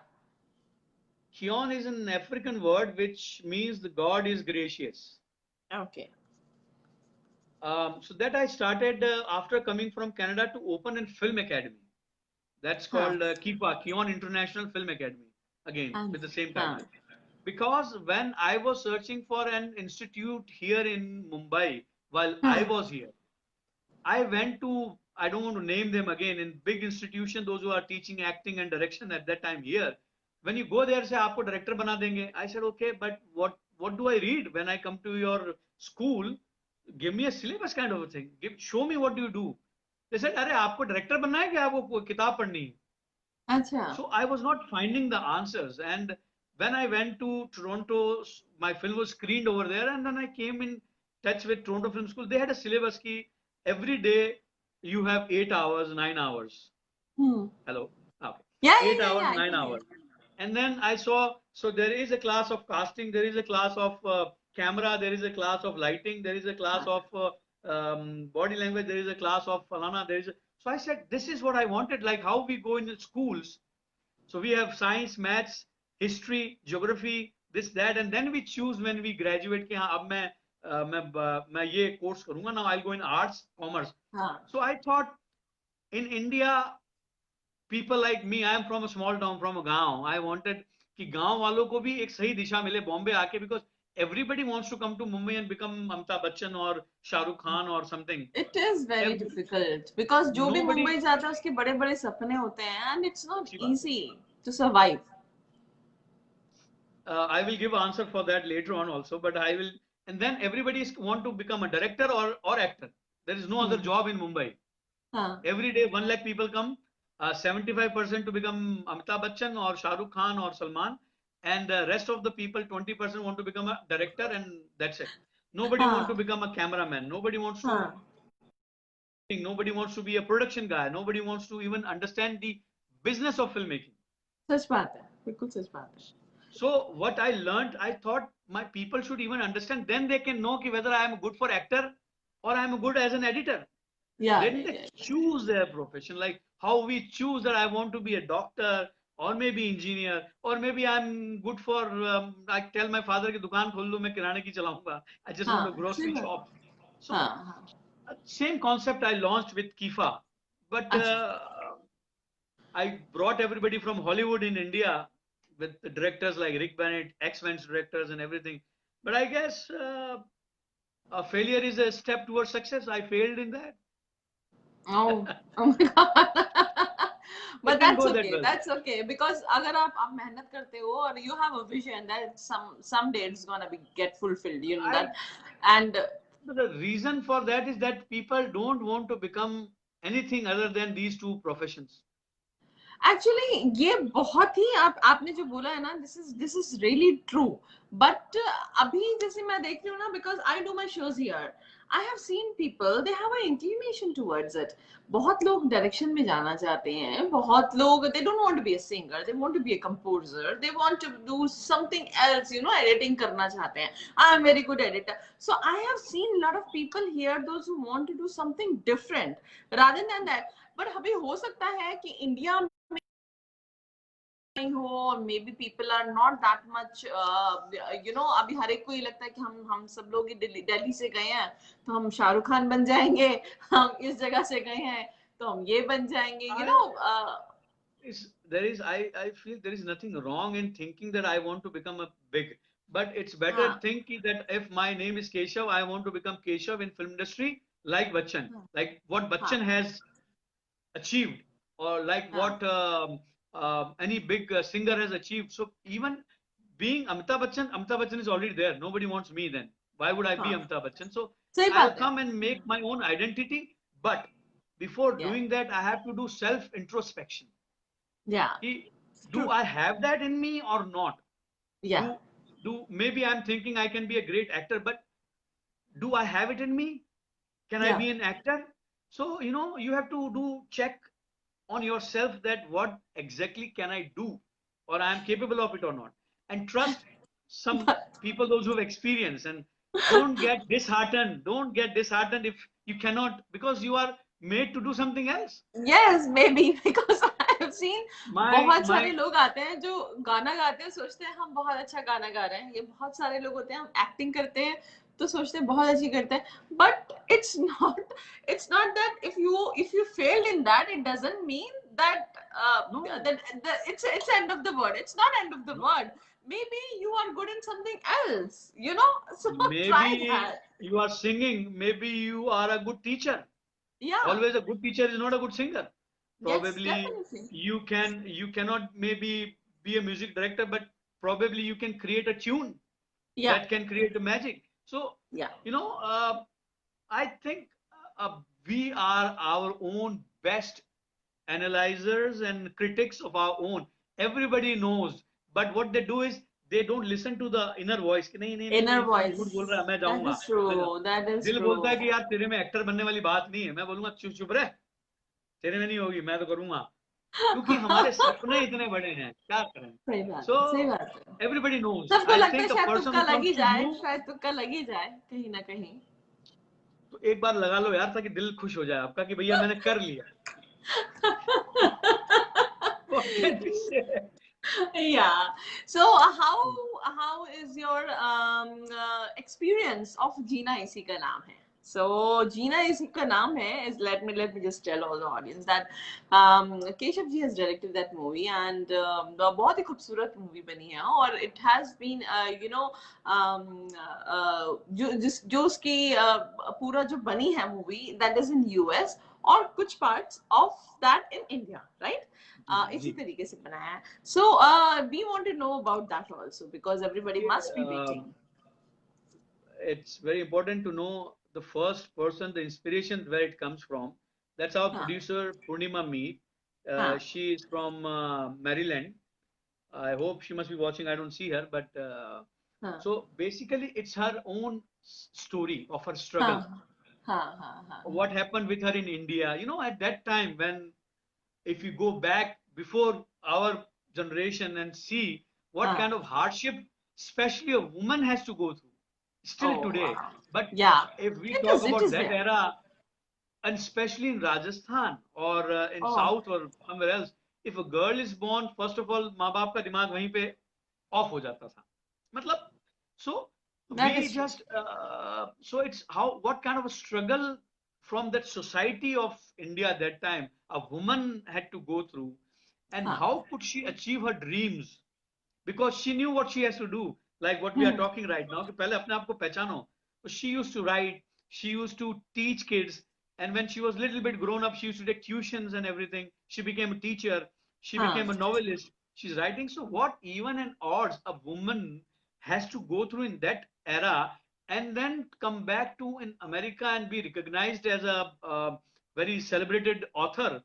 Kion is an African word which means the God is gracious. Okay. So that I started after coming from Canada to open a film academy. That's called KIFA, Kion International Film Academy, again with the same title. Because when I was searching for an institute here in Mumbai while I was here, I went to, I don't want to name them again, in big institution, those who are teaching acting and direction at that time here. When you go there, say, aapko director bana denge. I said, okay, but what do I read when I come to your school? Give me a syllabus kind of a thing. Show me what you do. They said, अरे आपको director बनना है कि आपको किताब पढ़नी है? अच्छा. So I was not finding the answers. And when I went to Toronto, my film was screened over there, and then I came in touch with Toronto Film School. They had a syllabus key. Every day you have 8 hours, 9 hours. Hello? Okay. Yeah, 8 hours, yeah, 9 hours. And then I saw, so there is a class of casting, there is a class of camera, there is a class of lighting, there is a class of body language, there is a class of falana, there is a, so I said, this is what I wanted, like how we go in the schools. So we have science, maths, history, geography, this, that, and then we choose when we graduate कि हाँ अब मैं ये course करूँगा. Now I'll go in arts, commerce. So I thought in India, people like me, I am from a small town, from a गांव. I wanted कि गांव वालों को भी एक सही दिशा मिले बॉम्बे आके, because everybody wants to come to Mumbai and become Amitabh Bachchan or Shah Rukh Khan or something. It is very difficult because जो भी मुंबई जाता है उसके बड़े बड़े सपने होते हैं and it's not easy to survive. I will give answer for that later on also, but I will, and then everybody want to become a director or actor. There is no other job in Mumbai. Every day 1 lakh people come, 75% to become Amitabh Bachchan or Shah Rukh Khan or Salman, and the rest of the people, 20% want to become a director, and that's it. Nobody wants to become a cameraman. Nobody wants to. Nobody wants to be a production guy. Nobody wants to even understand the business of filmmaking. सच बात है, बिल्कुल सच बात है. So what I learned, I thought my people should even understand. Then they can know whether I am good for actor or I am good as an editor. Yeah. Then they choose their profession, like how we choose that I want to be a doctor or maybe engineer or maybe I'm good for. I tell my father कि दुकान खोल लो मैं किराने की चलाऊंगा. I just want a grocery shop. So same concept I launched with Kifa, but I brought everybody from Hollywood in India with the directors like Rick Bennett, X-Men's directors and everything. But I guess a failure is a step towards success. I failed in that. Oh my God. But that's okay. That's okay because अगर आप मेहनत करते हो और you have a vision that someday it's gonna be get fulfilled, you know that. And the reason for that is that people don't want to become anything other than these two professions. Actually, ये बहुत ही आपने जो बोला है ना, this is really true. But अभी जैसे मैं देख रही हूँ ना, because I do my shows here, I have seen people, they have an inclination towards it. बहुत लोग direction में जाना चाहते हैं, बहुत लोग they don't want to be a singer, they want to be a composer, they want to do something else, you know, editing करना चाहते हैं. I am very good editor. So I have seen a lot of people here, those who want to do something different rather than that. But अभी हो सकता है कि India हो, maybe people are not that much, you know, अभी हर एक को ये लगता है कि हम सब लोग दिल्ली से गए हैं तो हम शाहरुख खान बन जाएंगे, हम इस जगह से गए हैं तो हम ये बन जाएंगे, you know. I feel there is nothing wrong in thinking that I want to become a big, but it's better thinking that if my name is Keshav, I want to become Keshav in film industry like Bachchan, like what Bachchan has achieved, or like what any big singer has achieved. So even being Amitabh Bachchan is already there. Nobody wants me then. Why would I be Amitabh Bachchan? So I'll come and make my own identity. But before doing that, I have to do self-introspection. Yeah. Do I have that in me or not? Yeah. Maybe I'm thinking I can be a great actor, but do I have it in me? Can I Yeah. be an actor? So, you have to do check on yourself that what exactly can I do, or I am capable of it or not. And trust some people, those who have experience, and don't get disheartened. Don't get disheartened if you cannot, because you are made to do something else. Yes, maybe because I have seen My बहुत सारे my लोग आते हैं जो गाना गाते हैं, सोचते हैं हम बहुत अच्छा गाना गा रहे हैं. ये बहुत सारे लोग होते हैं, हम एक्टिंग करते हैं तो सोचते हैं बहुत अच्छी करते हैं. But it's not that if you failed in that, it doesn't mean that no, that it's end of the word. It's not end of the no. word. Maybe you are good in something else, so try Maybe that. you are singing. Maybe you are a good teacher. Yeah. Always a good teacher is not a good singer. Yes, Probably definitely. you cannot maybe be a music director, but probably you can create a tune Yeah. that can create a magic. So, Yeah. you know, I think we are our own best analyzers and critics of our own. Everybody knows, but what they do is they don't listen to the inner voice. कि नहीं नहीं नहीं Inner नहीं तू झूठ बोल रहा voice. है, मैं That जाऊंगा. is true. That is दिल बोलता true. है कि यार तेरे में एक्टर बनने वाली बात नहीं है. मैं बोलूंगा चुप चुप रह, तेरे में नहीं होगी, मैं तो करूंगा, क्योंकि हमारे सपने इतने बड़े हैं, क्या करें. सही बात So है, सही बात है. everybody knows. सबको I लगता है think a शायद person तुक्का who लग ही comes to जाए, you, शायद तुक्का लग ही जाए कहीं ना कहीं. तो एक बार लगा लो यार, ताकि दिल खुश हो जाए आपका कि भैया मैंने कर लिया. What can we say? Yeah. So how is your experience of Jeena इसी का नाम है? So Jeena इसी का नाम है is let me just tell all the audience that Keshav ji has directed that movie and बहुत ही खूबसूरत movie बनी है और it has been जो उसकी पूरा जो बनी है movie that is in US और कुछ parts of that in India, right? इसी जी. तरीके से बनाया है. So we want to know about that also because everybody देखिए, must be waiting. it's very important to know the first person, the inspiration where it comes from. That's our हाँ producer Purnima Meet. हाँ She is from Maryland. I hope she must be watching. I don't see her, but हाँ so basically, it's her own story of her हाँ struggle. हाँ हाँ हाँ What happened with her in India? At that time, when if you go back before our generation and see what हाँ. kind of hardship, especially a woman has to go through, still Oh today. wow. But Yeah. if we It talk is. It about is that there. era, and especially in Rajasthan or in Oh, South or somewhere else, if a girl is born, first of all, माँ बाप का दिमाग वहीं पे off हो जाता था. मतलब, so that we is true. just so it's what kind of a struggle from that society of India at that time a woman had to go through, and हाँ. how could she achieve her dreams, because she knew what she has to do, like what we are Hmm. talking right now कि पहले अपने आप को पहचानो. So she used to write, she used to teach kids, and when she was a little bit grown up, she used to take tuitions and everything. She became a teacher, she हाँ. became a novelist, she's writing. So what even and odds a woman has to go through in that era, and then come back to in America and be recognized as a very celebrated author.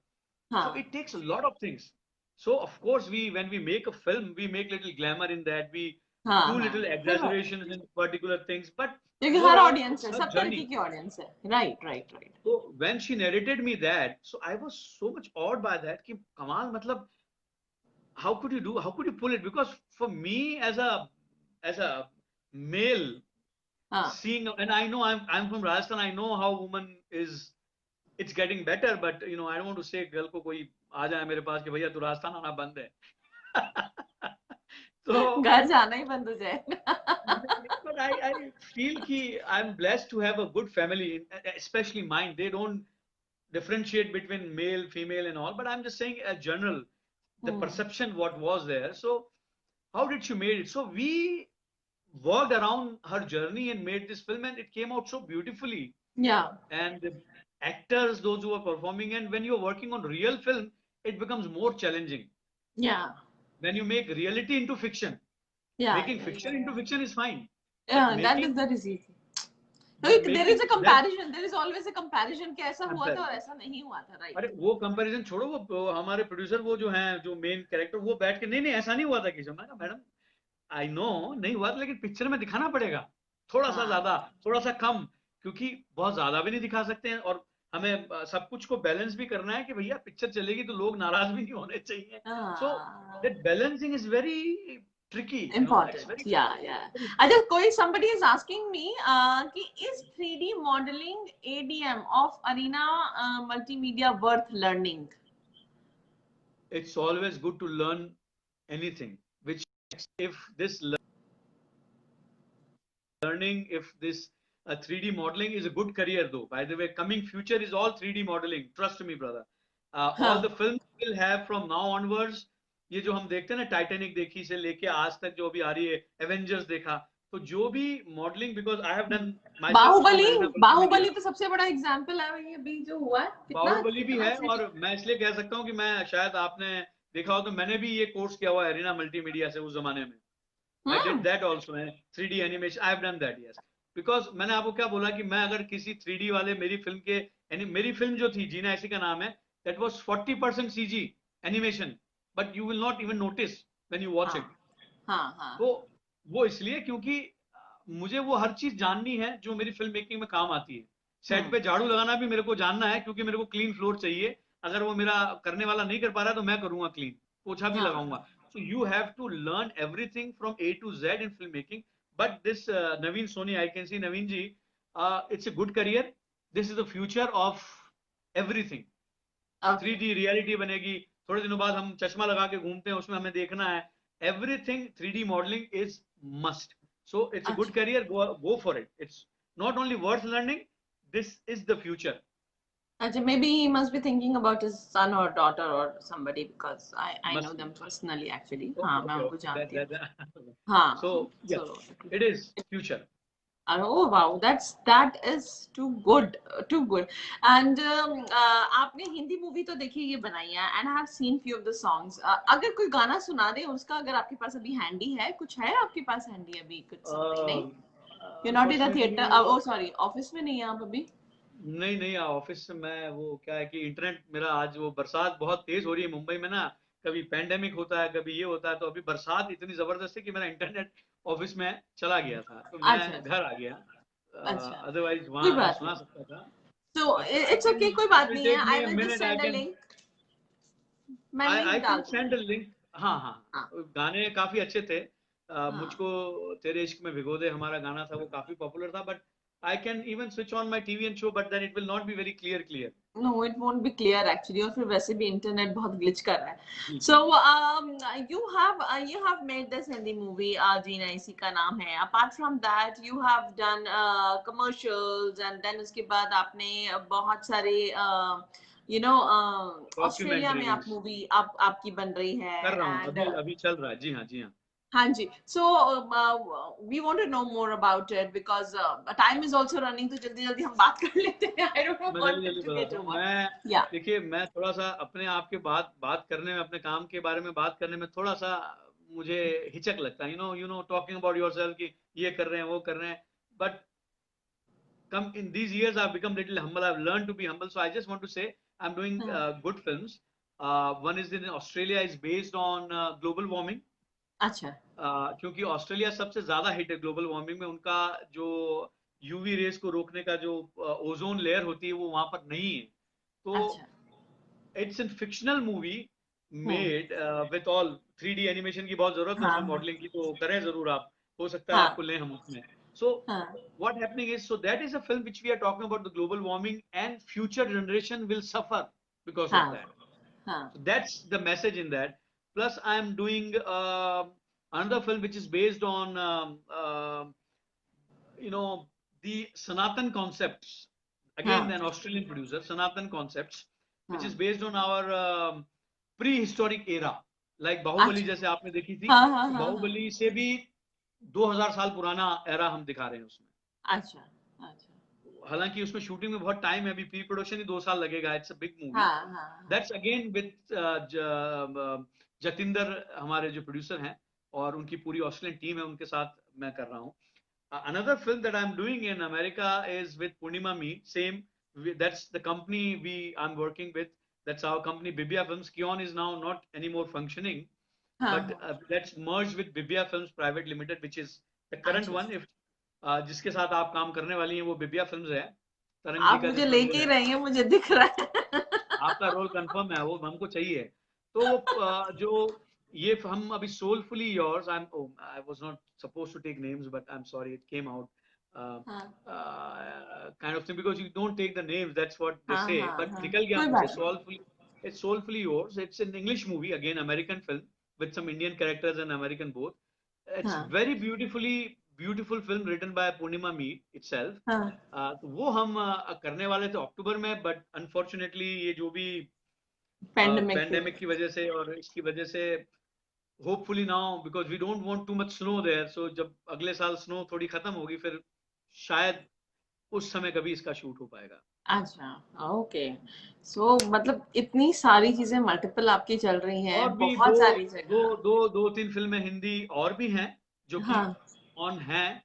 So हाँ. it takes a lot of things. So of course, when we make a film, we make little glamour in that, we हाँ do हाँ. little सही बात है. exaggerations in particular things, but क्योंकि हर overall audience it's है, her सब तरीके journey. की ऑडियंस है. Right, right, right. So when she narrated me that, so I was so much awed by that कि कमाल, मतलब how could you pull it, because for me as a male, हाँ. seeing, and I know I'm from Rajasthan, I know how woman is, it's getting better, but I don't want to say girl को कोई आ जाए मेरे पास कि भैया तू राजस्थान आना बंद है. So घर जाना ही बंद हो जाएगा. but I feel कि I'm blessed to have a good family, especially mine. They don't differentiate between male, female, and all. But I'm just saying, as general, the Hmm. perception what was there. So how did she made it? So we worked around her journey and made this film, and it came out so beautifully. Yeah. And the actors, those who are performing, and when you're working on real film, it becomes more challenging. Yeah. When you make reality into fiction, Yeah. making Yeah. fiction into fiction is fine, but Yeah. That is easy. There is a that comparison. There is always a comparison कि ऐसा हुआ था और comparison. ऐसा नहीं हुआ था, right? अरे वो कंपैरिजन छोड़ो, वो हमारे प्रोड्यूसर वो जो हैं, जो मेन कैरेक्टर, वो बैठ के नहीं नहीं ऐसा नहीं हुआ था किसी. मैं कहा मैडम आई नो नहीं हुआ था, लेकिन पिक्चर में दिखाना पड़ेगा थोड़ा सा हाँ. ज्यादा, थोड़ा सा कम, क्योंकि बहुत ज्यादा भी नहीं दिखा सकते हैं, और हमें सब कुछ को बैलेंस भी करना है कि भैया पिक्चर चलेगी तो लोग नाराज भी नहीं होने चाहिए. So that balancing is very tricky, it's Important. very Yeah, yeah. very I just somebody is asking me कि is 3D modeling ADM of Arena Multimedia worth learning? It's always good to learn anything, which if this learning, if this 3D modeling is a good career though. By the way, coming future is all 3D modeling. Trust me, brother. All हाँ the films will have from now onwards. ये जो हम देखते हैं ना, Titanic देखी से लेके आज तक जो भी आ रही है, एवेंजर्स देखा, तो जो भी modelling, because I have done myself from Bahubali arena Bahubali multimedia. तो सबसे बड़ा एग्जाम्पल है भाई, अभी जो हुआ है कितना बाहुबली भी कितना है, थ्री और मैं इसलिए कह सकता हूँ कि मैं, शायद आपने देखा हो तो, मैंने भी ये कोर्स किया हुआ है एरिना मल्टीमीडिया से उस जमाने में. I did that also. 3D animation, I have done that, yes. Because मैंने आपको क्या बोला कि मैं अगर किसी 3D वाले, मेरी फिल्म के, यानी मेरी फिल्म जो थी, जीना ऐसी का नाम है, that was 40% CG animation, but you will not even notice when you watch it. हाँ हाँ तो वो इसलिए क्योंकि मुझे वो हर चीज जाननी है जो मेरी फिल्म मेकिंग में काम आती है. सेट पे झाड़ू लगाना भी मेरे को जानना है, क्योंकि मेरे को क्लीन फ्लोर चाहिए. अगर वो मेरा करने वाला नहीं कर पा रहा है तो मैं करूंगा क्लीन, पोछा भी लगाऊंगा. So you have to learn everything from A to Z in filmmaking. But this Naveen Soni, I can see Naveen ji, it's a good career. This is the future of everything. 3D reality बनेगी. थोड़े दिनों बाद हम चश्मा लगा के घूमते हैं, उसमें हमें देखना है. Everything 3D modeling is must. So it's a good career. Go for it. It's not only worth learning. This is the future. maybe he must be thinking about his son or daughter or somebody, because I know Must them be. personally actually. हाँ Okay, मैं okay, उनको okay. जानती हूँ. That. हाँ So yes, so it is future. oh wow, that is too good, too good. And आपने Hindi movie तो देखी, ये बनाई है, and I have seen few of the songs. अगर कोई गाना सुना दे उसका, अगर आपके पास अभी हैंडी है, कुछ है आपके पास हैंडी अभी, कुछ something? नहीं, you're not in the theater. Oh sorry, office में नहीं है आप अभी? नहीं नहीं, ऑफिस से मैं, वो क्या है कि इंटरनेट मेरा, आज वो बरसात बहुत तेज हो रही है मुंबई में ना, कभी पैंडेमिक होता है, कभी ये होता है, तो अभी बरसात इतनी जबरदस्त है कि मेरा इंटरनेट ऑफिस में चला गया था, तो मैं अच्छा घर आ गया. अच्छा, अदरवाइज कोई वहां मैं बात सुना नहीं. सकता था. So but I it's can, okay, कोई इट बात विल नहीं है. Take me I a will just minute, I send a can, link. मैं आई लिंक कैन डाल दूंगी. Send a link. हाँ हाँ, हाँ गाने काफी अच्छे थे. हाँ. मुझको तेरे इश्क में भिगो दे, हमारा गाना था, वो काफी पॉपुलर था. But I can even switch on my TV and show, but then it will not be very clear. No, it won't be clear actually. और फिर वैसे भी इंटरनेट बहुत ग्लिच कर रहा है. जी So ji. you have made this Hindi movie, जीना इसी का नाम है. Apart from that, you have done commercials, and then उसके बाद आपने बहुत सारे ऑस्ट्रेलिया में आप डॉक्यूमेंट्रीज मूवी आपकी बन रही है. कर रहा हूँ, एंड अभी अभी चल रहा है. जी हाँ, जी हाँ. हाँ जी. So we want to know more about it, because time is also running, तो जल्दी जल्दी हम बात कर लेते हैं. I don't मैं want जल्दी it जल्दी to get बताता हूँ. over. मैं, Yeah. देखिए, मैं थोड़ा सा अपने आप के बात करने में, अपने काम के बारे में बात करने में थोड़ा सा मुझे हिचक लगता है. You know talking about yourself कि ये कर रहे हैं, वो कर रहे हैं. But come in these years I've become little humble. I've learned to be humble. So I just want to say I'm doing हाँ. good films. One is in Australia, is based on global warming. अच्छा. क्योंकि Australia सबसे ज्यादा hit है global warming में. उनका जो UV rays को रोकने का जो ओजोन लेयर होती है, वो वहां पर नहीं है. तो अच्छा. It's an fictional movie hmm. Made with all 3D animation की बहुत जरूरत है हाँ उसमें, मॉडलिंग की, तो करें जरूर आप. हो सकता है हाँ आपको लें हम उसमें. सो हाँ what happening is, so that is a film which we are talking about the global warming, and future generation will suffer because of हाँ that. हाँ. So that's the message in that. Plus I am doing another film which is based on you know the Sanatan concepts. Again, हाँ an Australian producer, Sanatan Concepts, which is हाँ. based on our prehistoric era. Like Baahubali अच्छा. जैसे आपने देखी थी, हाँ हाँ तो हाँ हाँ. बाहुबली से भी 2000 साल पुराना एरा हम दिखा रहे हैं उसमें. अच्छा अच्छा. हालांकि उसमें शूटिंग में बहुत टाइम है, अभी प्री प्रोडक्शन ही 2 साल लगेगा. It's a big movie. हाँ हाँ हाँ. दैट्स अगेन विद जतिंदर, हमारे जो प्रोड्यूसर हैं, और उनकी पूरी ऑस्ट्रेलियन टीम है, उनके साथ मैं कर रहा हूँ. Another film that I'm doing in America is with Purnima Me. Same, that's the company I'm working with. That's our company, Bibia Films. Kion is now not anymore functioning, हाँ but हाँ. that's merged with Bibia Films Private Limited, which is the current अच्छा. one. If जिसके साथ आप काम करने वाली हैं वो बिबिया फिल्म्स है, तरंग जी आप का मुझे जिसमें लेके रोल ही है। रही हैं, मुझे दिख रहा है। आपका रोल कंफर्म है, वो हमको चाहिए। तो जो ये हम अभी soulfully yours, I was not suppose to take names but I am sorry it came out हाँ kind of thing, because you don't take the names, that's what they हाँ से, हाँ बट हाँ, निकल गया कोई मुझसे। बात नहीं। Soulfully, it's soulfully yours, it's an English movie, again American film with some Indian characters and American both. It's हाँ very beautiful film written by Purnima Meet itself. हाँ, तो वो हम करने वाले थे अक्टूबर में, बट अनफॉर्चुनेटली ये जो भी पेंडेमिक की पैंडेमिक वजह की वजह से और इसकी वजह से, hopefully now because we don't want too much snow there, so जब अगले साल स्नो थोड़ी खत्म होगी फिर शायद उस समय कभी इसका शूट हो पाएगा। अच्छा, ओके। सो मतलब इतनी सारी चीजें मल्टीपल आपकी चल रही हैं, और भी बहुत दो सारी दो जगह। दो दो तीन फिल्में हिंदी और भी हैं जो कि हाँ ऑन हैं,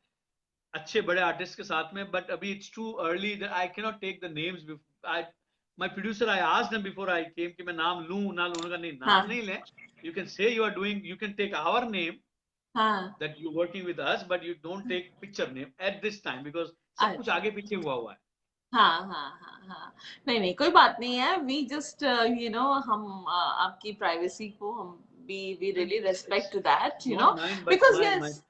अच्छे बड़े आर्टिस्ट के साथ में, बट अभी it's too early, I can not take the names. I my producer, I asked them before I came कि मैं नाम लूं ना लूं, उन्होंने कहा नहीं नाम हाँ नहीं लें, you can say you are doing, you can take our name हाँ, that you're working with us, but you don't take picture name at this time because सब कुछ अच्छा, आगे पीछे हुआ है। हाँ हाँ हाँ हाँ, नहीं नहीं कोई बात नहीं है। वी जस्ट यू नो हम आपकी प्राइवेसी को हम we And really it's respect that, you know, not mine, but because my yes,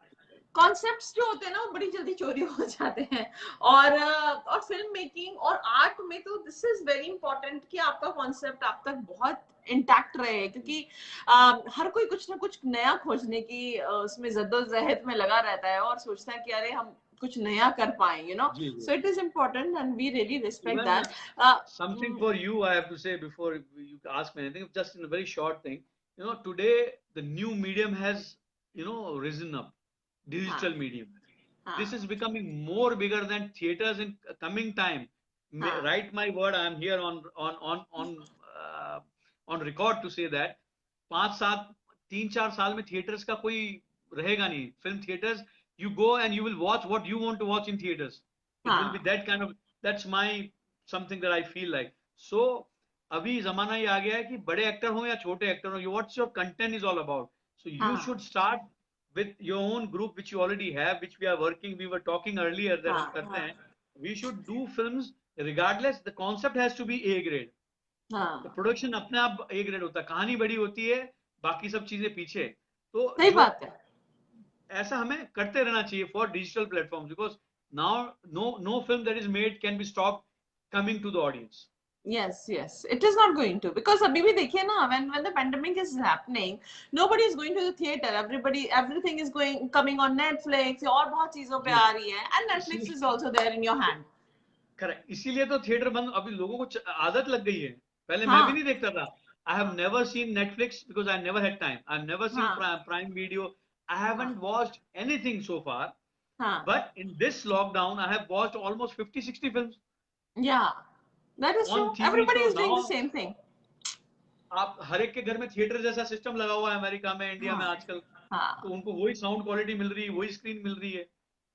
concepts जो होते हैं ना वो बड़ी जल्दी चोरी हो जाते हैं। और फिल्म मेकिंग और आर्ट में तो दिस इज वेरी इंपॉर्टेंट कि आपका कॉन्सेप्ट आप तक बहुत इंटैक्ट रहे, क्योंकि हर कोई कुछ ना कुछ नया खोजने की उसमें जद्दोजहद में लगा रहता है और सोचता है कि अरे हम कुछ नया कर पाए, यू नो। जी जी। So it is important and we really respect Even something that. for you, I have to say before you ask me anything, just in a very short thing. You know, today the new medium has, you know, risen up, हाँ digital medium. This is हाँ becoming more bigger than theaters in coming time. हाँ Write my word, I am here uh, on record to say that 5 7 3 4 साल में theatres का कोई रहेगा नहीं, film theatres, you go and you will watch what you want to watch in theaters. It will be हाँ, that kind of, that's my something that I feel like. So अभी जमाना ये आ गया है कि बड़े एक्टर हो या छोटे एक्टर हो, what's your content is all about. So you हाँ should start with your own group which you already have, which we are working, we were talking earlier that हाँ हम करते हाँ हैं, we should do films regardless, the concept has to be A grade, तो हाँ, production अपने आप A grade होता है, कहानी बड़ी होती है, बाकी सब चीजें पीछे। तो सही जो बात है। ऐसा हमें करते रहना चाहिए for digital platform, because now no film that is made can be stop coming to the audience. Yes, yes, it is not going to, because अभी भी देखिए ना, when the pandemic is happening, nobody is going to the theater, everything is coming on Netflix और बहुत चीजों पे जी आ रही है, and Netflix is इसीलिए, also there in your hand। Correct, इसीलिए तो थिएटर बंद, अभी लोगों को आदत लग गई है, पहले मैं भी हाँ नहीं देखता था। आई हैव हाँ never seen Netflix because I never had time, I have never seen हाँ प्राइम वीडियो, आई हैवंट हाँ वॉच्ड एनीथिंग सो फार, हाँ, but in this lockdown I have watched almost 50 60 films yeah, that is on true, TV. everybody So is doing the now same thing। आप हर एक के घर में theatre जैसा system लगा हुआ है, अमेरिका में, इंडिया में हाँ आजकल, तो हाँ उनको वही साउंड क्वालिटी मिल रही है, वही स्क्रीन मिल रही है।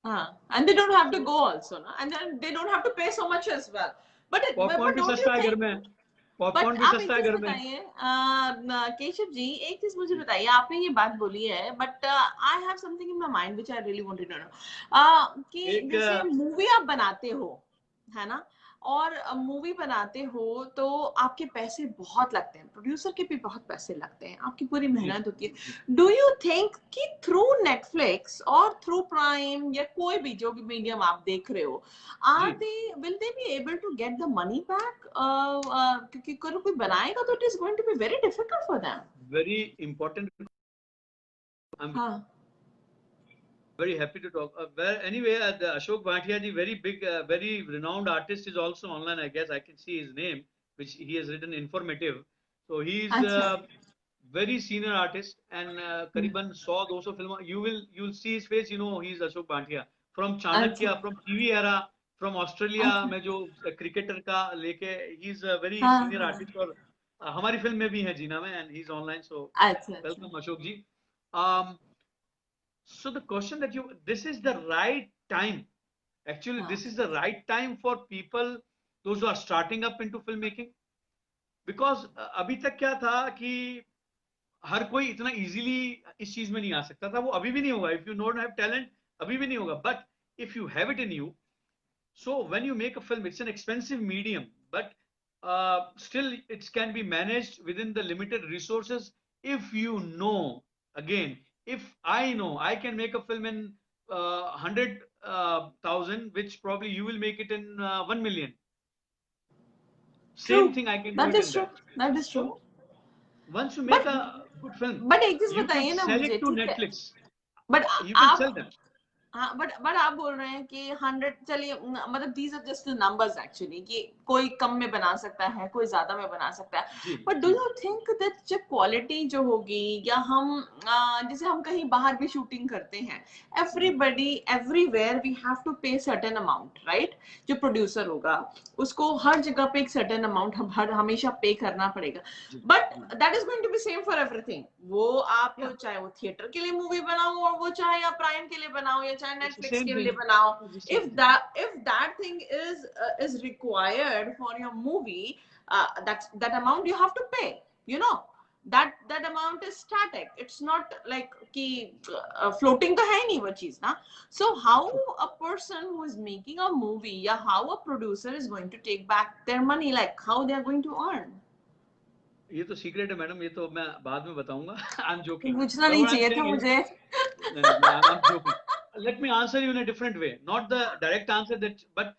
हाँ, and they don't have to So go also, no? And then they don't have to pay so much as well, popcorn but भी don't you सस्ता है घर think। में, बट पॉपकॉर्न भी आप एक सस्ता है चीज घर में। बताइए, केशव जी, एक चीज मुझे जी बताइए, आपने ये बात बोली है, but I have something in my mind which I really wanted to know, कि एक जैसे मूवी आप बनाते हो, है ना, और मूवी बनाते हो तो आपके पैसे बहुत लगते हैं, प्रोड्यूसर के भी बहुत पैसे लगते हैं, आपकी पूरी जी मेहनत होती जी जी। है। डू यू थिंक कि थ्रू नेटफ्लिक्स और थ्रू प्राइम या कोई भी जो भी मीडियम आप देख रहे हो, जी, will they be able to get the money back, क्योंकि कोई बनाएगा तो it is going to be very difficult for them। Very important, I am हाँ very happy to talk. Well, anyway, the Ashok Bhatia ji, very big, very renowned artist, is also online. I guess I can see his name, which he has written informative. So he's अच्छा, very senior artist, and करीबन 100 200 film, you will see his face, you know he's Ashok Bhatia from अच्छा, Chanakya, from TV era, from Australia अच्छा, में जो cricketer का लेके, he's a very हाँ senior हाँ, artist, और हमारी फिल्म में भी है जीना में, and he's online. So अच्छा अच्छा, welcome Ashok ji. um, so the question that you, this is the right time. Actually, हाँ this is the right time for people, those who are starting up into filmmaking. Because अभी तक क्या था कि हर कोई इतना इजीली इस चीज में नहीं आ सकता था, वो अभी भी नहीं होगा, if you don't have talent अभी भी नहीं होगा, but if you have it in you. So when you make a film, it's an expensive medium, but still it can be managed within the limited resources. If you know, again, if I know I can make a film in 100,000, which probably you will make it in 1 million. Same True. thing I can do That it is in true. that. That is true. So once you make But a good film, एक चीज you can बताइए ना sell मुझे, it to ठीक है, Netflix. But You can आप, sell them. हाँ, but आप बोल रहे हैं कि 100, चलिए मतलब these are just numbers actually, कि कोई कम में बना सकता है, कोई ज्यादा में बना सकता है, जी बट डू जी यू थिंक दैट जो क्वालिटी जो होगी, या हम जैसे हम कहीं बाहर भी शूटिंग करते हैं, everybody everywhere we have to pay certain amount, right? जो प्रोड्यूसर होगा उसको हर जगह पे एक सर्टेन अमाउंट हर हमेशा पे करना पड़ेगा, जी बट जी that is going to be same for everything. वो आप yeah, चाहे वो थिएटर के लिए मूवी बनाओ, और वो चाहे आप प्राइम के लिए बनाओ, या चाहे it's the नेटफ्लिक्स same के लिए thing. बनाओ, It's the same thing. if that thing is required for your movie, that amount you have to pay, you know, that amount is static, it's not like कि floating तो है नहीं वो चीज ना. So how a person who is making a movie, या how a producer is going to take back their money, like how they are going to earn? ये तो सीक्रेट है मैडम, ये तो मैं बाद में बताऊंगा. I'm joking. पूछना But नहीं what I'm चाहिए था saying is, मुझे. no, I'm joking. Let me answer you in a different way. Not the direct answer but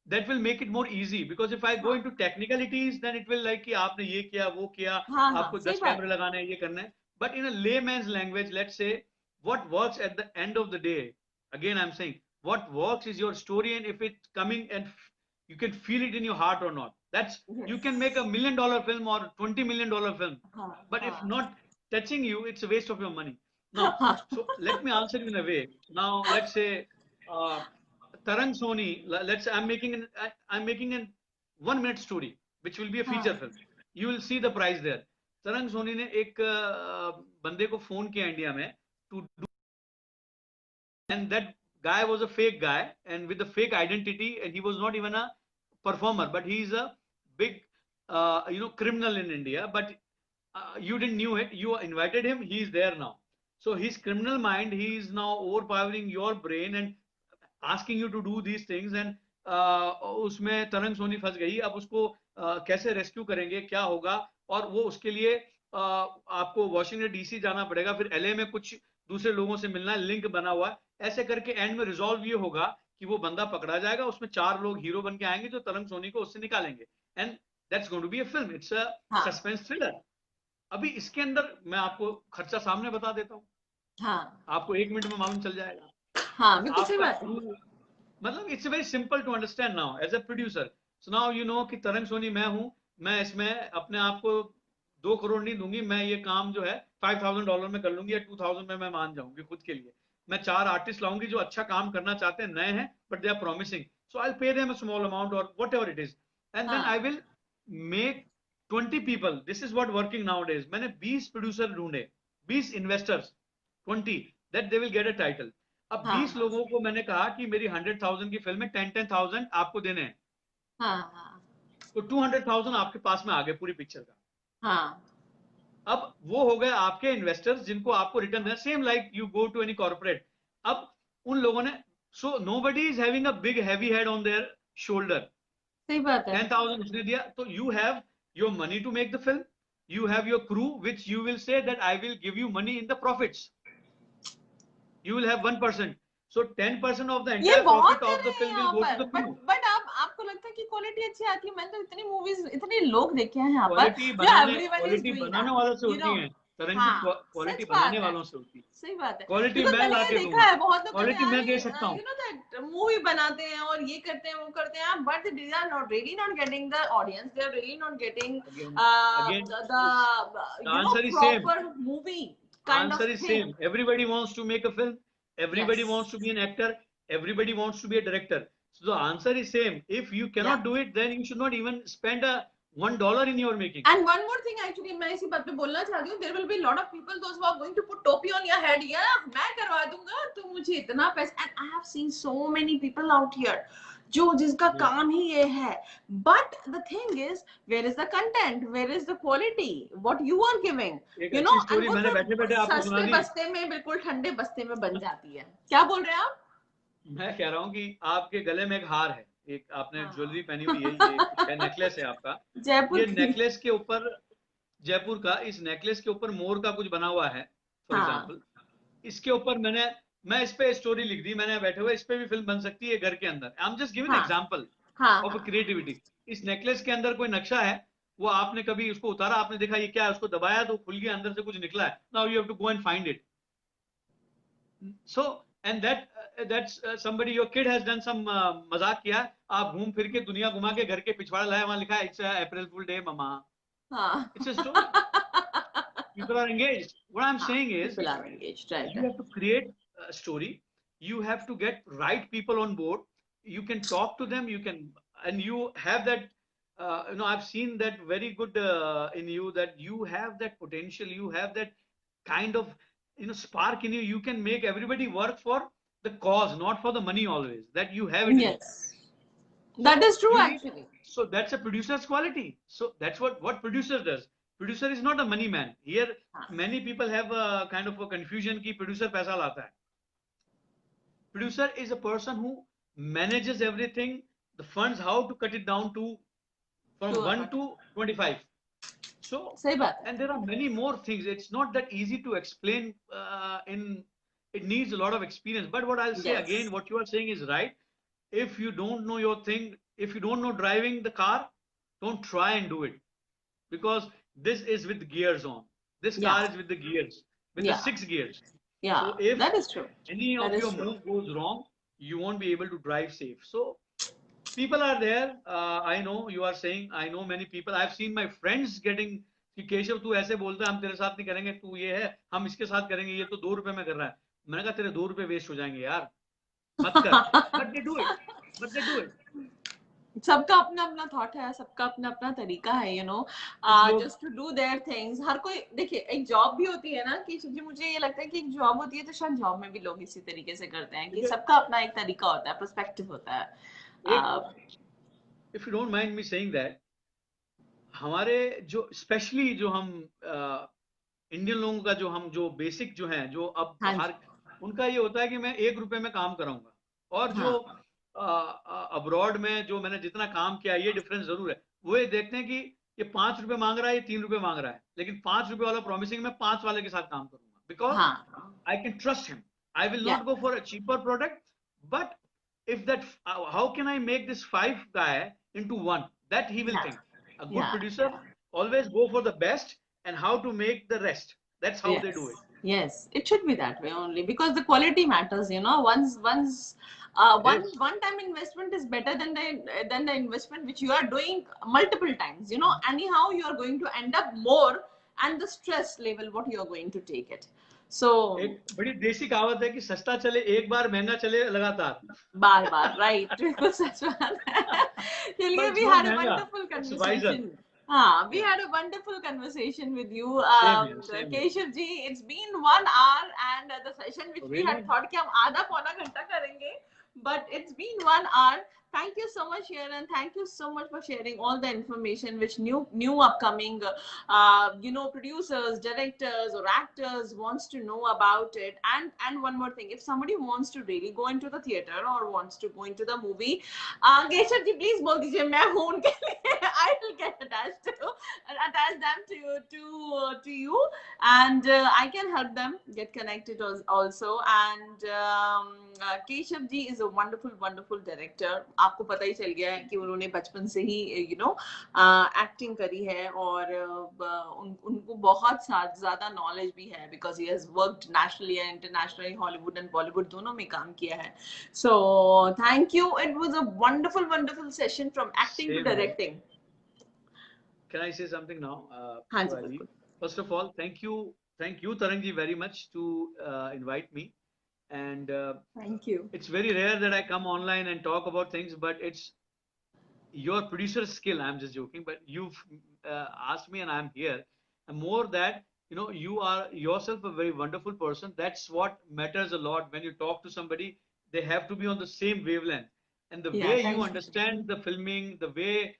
that will make it more easy. Because if I go हाँ into technicalities, then it will like कि आपने ये किया, वो किया, हाँ हाँ, आपको सही 10 बात कैमरे है. लगाने हैं, ये करना है. But in a layman's language, let's say, what works at the end of the day, again I'm saying, what works is your story, and if it's coming and you can feel it in your heart or not. That's, you can make $1 million film or $20 million film, हाँ but if हाँ not touching you, it's a waste of your money. Now, हाँ so let me answer you in a way. Now, let's say uh, Tarang Soni. Let's say I'm making a 1 minute story, which will be a feature हाँ film. You will see the price there. तरंग सोनी ने एक बंदे को phone किया India में to do, and that guy was a fake guy and with a fake identity, and he was not even a performer, but he is a big criminal in India. But you didn't knew it. You invited him. He is there now. So his criminal mind, he is now overpowering your brain and asking you to do these things. And उसमें तरंग सोनी फंस गई. अब उसको कैसे rescue करेंगे, क्या होगा? और वो उसके लिए आपको वॉशिंगटन डीसी जाना पड़ेगा, फिर एलए में कुछ दूसरे लोगों से मिलना, लिंक बना हुआ. ऐसे करके एंड में रिजॉल्व ये होगा कि वो बंदा पकड़ा जाएगा, उसमें 4 लोग हीरो बन के आएंगे जो तरंग सोनी को उससे निकालेंगे. And that's going to be a film. It's a suspense thriller. अभी इसके अंदर मैं आपको खर्चा सामने बता देता हूँ. हाँ आपको 1 मिनट में मालूम चल जाएगा. हाँ, बिल्कुल सही आपका बात है. क्रू, मतलब it's very simple to understand now as a producer. So now you know कि तरंग सोनी मैं हूं. मैं इसमें अपने आप को 2 करोड़ नहीं दूंगी. मैं ये काम जो है $5,000 में कर लूंगी, या 2,000 में मैं मान जाऊंगी खुद के लिए. मैं 4 आर्टिस्ट लाऊंगी जो अच्छा काम करना चाहते हैं, नए हैं, but they are promising. So I will pay them a small amount और whatever it is, and then I will make 20 people. This is what working nowadays. मैंने 20 प्रोड्यूसर ढूंढे, 20 investors, 20 that they will get a title. अब 20 हाँ लोगों को मैंने कहा कि मेरी 100,000 की फिल्म में 10,000 आपको देने हैं. हाँ हाँ तो 200,000 आपके पास में आ गए पूरी पिक्चर का. हाँ अब वो हो गए आपके इन्वेस्टर्स जिनको आपको रिटर्न देना. Same like you go to any corporate. अब उन लोगों ने, so nobody is having a big heavy head on their shoulder. सही बात है. 10,000 उसने दिया, तो you have your money to make the film. You have your crew, which you will say that I will give you money in the profits. You will have 1%. So 10% of the ये entire बहुत profit कर of रहे the हैं film will यहाँ go पर, to the crew. But आपको लगता है कि क्वालिटी अच्छी आती है? मैंने तो इतनी मूवीज, इतने लोग देखे हैं यहाँ पर क्वालिटी जो बनाने एवरीवन इज डूइंग बनाने दैट, वालों से यू नो. होती है. तरंग की हाँ, क्वालिटी सच बनाने बात है, वालों से होती है. सही बात है. क्वालिटी बिकॉज मैं मैंने ला ये के देखा दूंगा. है, बहुत लोग कहते क्वालिटी हैं मैं अरे दे सकता हूँ. यू नो दैट मूवी बनाते हैं और ये करते हैं वो करते हैं, but they are not really not getting the audience, they are really not getting Again, the the you know answer is same. Proper movie kind Answer of is thing. same. Everybody wants to make a film. Everybody yes, wants to be an actor. Everybody wants to be a director. So the answer is same. If you या. cannot do it, then you should not even spend a $1 in your making. And one more thing, actually, मैं इसी बात पे बोलना चाहती हूँ. There will be a lot of people, those who are going to put topi on your head. Yeah, मैं करवा दूंगा तो मुझे इतना पैसा. And I have seen so many people out here जो जिसका Yeah. काम ही ये है. But the thing is, where is the content? Where is the quality? What you are giving? एक You know, अच्छी स्टोरी and वो मैंने फिर बैठे बैठे आपको सुना सस्ते दी. बस्ते में, बिल्कुल ठंडे बस्ते में बन जाती है. क्या बोल रहे हैं आप? मैं कह रहा हूँ कि आपके गले में एक हार है, एक आपने ज्वेलरी हाँ पहनी हुई है, ये कुछ है, नेकलेस है आपका। जयपुर ये की। नेकलेस के ऊपर, जयपुर का, इस नेकलेस के ऊपर मोर का कुछ बना हुआ है, फॉर हाँ एग्जाम्पल। इसके ऊपर मैं इस पे स्टोरी लिख दी मैंने बैठे हुए, इस पे भी फिल्म बन सकती है घर के अंदर। आई एम जस्ट गिविंग हाँ एग्जाम्पल हाँ ऑफ अ हाँ क्रिएटिविटी। इस नेकलेस के अंदर कोई नक्शा है, वो आपने कभी उसको उतारा, आपने देखा ये क्या है, उसको दबाया तो खुल गया, अंदर से कुछ निकला है, now you have to go and find it. So and that's somebody, your kid has done some मजाक किया, आप घूम फिर के दुनिया घुमा के घर के पिछवाड़ा लाया, वहां लिखा है it's April fool day mama. हाँ it's a story. People are engaged. What I'm हाँ saying is, people are engaged, right? you have to create a story. You have to get right people on board. You can talk to them. You can, and you have that. I've seen that very good in you, that you have that potential. You have that kind of, spark in you. You can make everybody work for the cause, not for the money always. That you have it in you. Yes, that So is true you need, actually. so that's a producer's quality. So that's what producer does. Producer is not a money man. Here हाँ many people have a kind of a confusion कि producer पैसा लाता है. Producer is a person who manages everything, the funds, how to cut it down to from to 1 to 25. So, सही बात है। and there are many more things. It's not that easy to explain it needs a lot of experience. But what I'll say Yes, again, what you are saying is right. If you don't know your thing, if you don't know driving the car, don't try and do it, because this is with gears on. This yeah car is with the gears, with the yeah 6 gears. yeah, So if that is true, any that of is your true. move goes wrong, you won't be able to drive safe. So people are there. I know you are saying, I know many people. I've seen my friends getting कि केशव तू ऐसे बोलता है, हम तेरे साथ नहीं करेंगे, तू ये है, हम इसके साथ करेंगे, ये तो 2 रुपए में कर रहा है। मैंने कहा तेरे 2 रुपए वेस्ट हो जाएंगे यार, मत कर। But they do it, but they do it. सबका अपना अपना थॉट है, सबका अपना अपना तरीका है, कुछ लोग, just to do their things. हर कोई देखिए, एक जॉब भी होती है ना, कि जी मुझे ये लगता है कि एक जॉब होती है तो शायद जॉब में भी लोग इसी तरीके से करते हैं, कि देखिए, सबका अपना एक तरीका होता है, पर्सपेक्टिव होता है। एक, ah, if you don't mind me saying that, हमारे जो स्पेशली जो हम इंडियन लोगों का जो बेसिक जो है, जो अब हाँ बाहर, जी उनका ये होता है कि मैं 1 रुपए में काम कराऊंगा। और जो हाँ अब्रॉड में जो मैंने जितना काम किया, ये डिफरेंस जरूर है। वो ये देखते हैं कि ये 5 रुपए मांग रहा है, ये 3 रुपए मांग रहा है, लेकिन 5 रुपए वाला प्रॉमिसिंग में 5 वाले के साथ काम करूंगा, बिकॉज हाँ I can trust him. I will या not go for a cheaper product, but if that, how can I make this 5 guy into 1? That he will या think. A good या producer always go for the best and how to make the rest. That's how they Yes, do it. yes, it should be that way only, because the quality matters. Once It is. one time investment is better than the investment which you are doing multiple times. Anyhow you are going to end up more, and the stress level what you are going to take it. So एक बड़ी देसी कहावत है कि सस्ता चले एक बार, महंगा चले लगातार। बार बार, right? बिल्कुल सच बात है। But चलिए, it's we not had a महंगा. wonderful It's wiser. conversation. हाँ, we Yeah. had a wonderful conversation with you, Same here. Same here. Keshav ji. It's been 1 hour, and the session which we had Really? thought कि हम आधा पौना घंटा करेंगे, but it's been 1 hour. Thank you so much, Sharon. Thank you so much for sharing all the information which new upcoming, producers, directors, or actors wants to know about it. And one more thing, if somebody wants to really go into the theater or wants to go into the movie, Keshav ji, please बोल दीजिए, मैं हूँ उनके लिए. I will get attach them to you, and I can help them get connected also. And Keshav ji is a wonderful director. आपको पता ही चल गया है कि उन्होंने बचपन से ही एक्टिंग करी है, और उनको बहुत ज्यादा नॉलेज भी है, because he has worked nationally and internationally, Hollywood and Bollywood दोनों में काम किया है. So thank you. It was a wonderful session from acting to Same here. directing. Can I say something now? हाँ जी, before I leave? बिल्कुल. First of all, thank you, Tarangji, very much to invite me. And Thank you. it's very rare that I come online and talk about things, but it's your producer skill. I'm just joking, but you've asked me, and I'm here. And more that, you are yourself a very wonderful person. That's what matters a lot. When you talk to somebody, they have to be on the same wavelength. And the Yeah, way thank you you. understand the filming, the way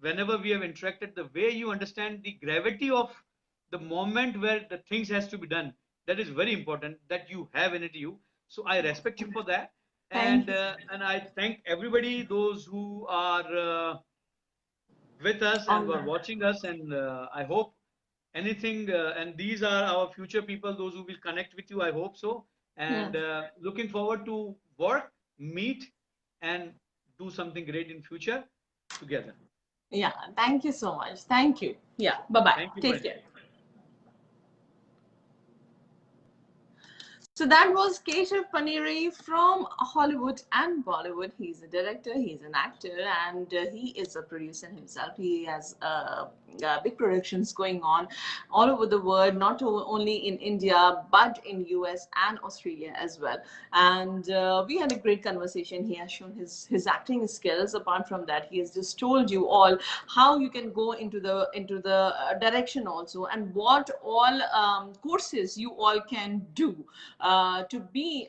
whenever we have interacted, the way you understand the gravity of the moment where the things has to be done, that is very important, that you have in it you. So I respect you for that. Thank you. And I thank everybody, those who are with us and who are Online. watching us, and I hope anything, and these are our future people, those who will connect with you, I hope so. And Yes. looking forward to work, meet, and do something great in future together. Yeah. Thank you so much. Thank you. Yeah. Bye-bye. Thank you for Take care. inviting. So that was Keshav Paneri from Hollywood and Bollywood. He's a director, he's an actor, and he is a producer himself. He has big productions going on all over the world, not only in India, but in US and Australia as well. And we had a great conversation. He has shown his acting skills. Apart from that, he has just told you all how you can go into the direction also, and what all courses you all can do to be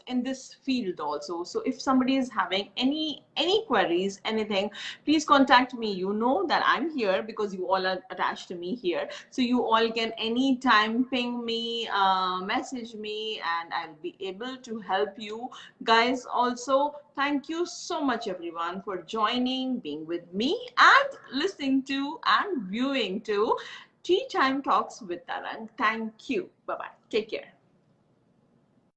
in this field also. So if somebody is having any queries, anything, please contact me. You know that I'm here because you all are attached to me here. So you all can anytime ping me, message me, and I'll be able to help you guys also. Thank you so much everyone for joining, being with me, and listening to and viewing to Tea Time Talks with Tarang. Thank you. Bye bye. Take care.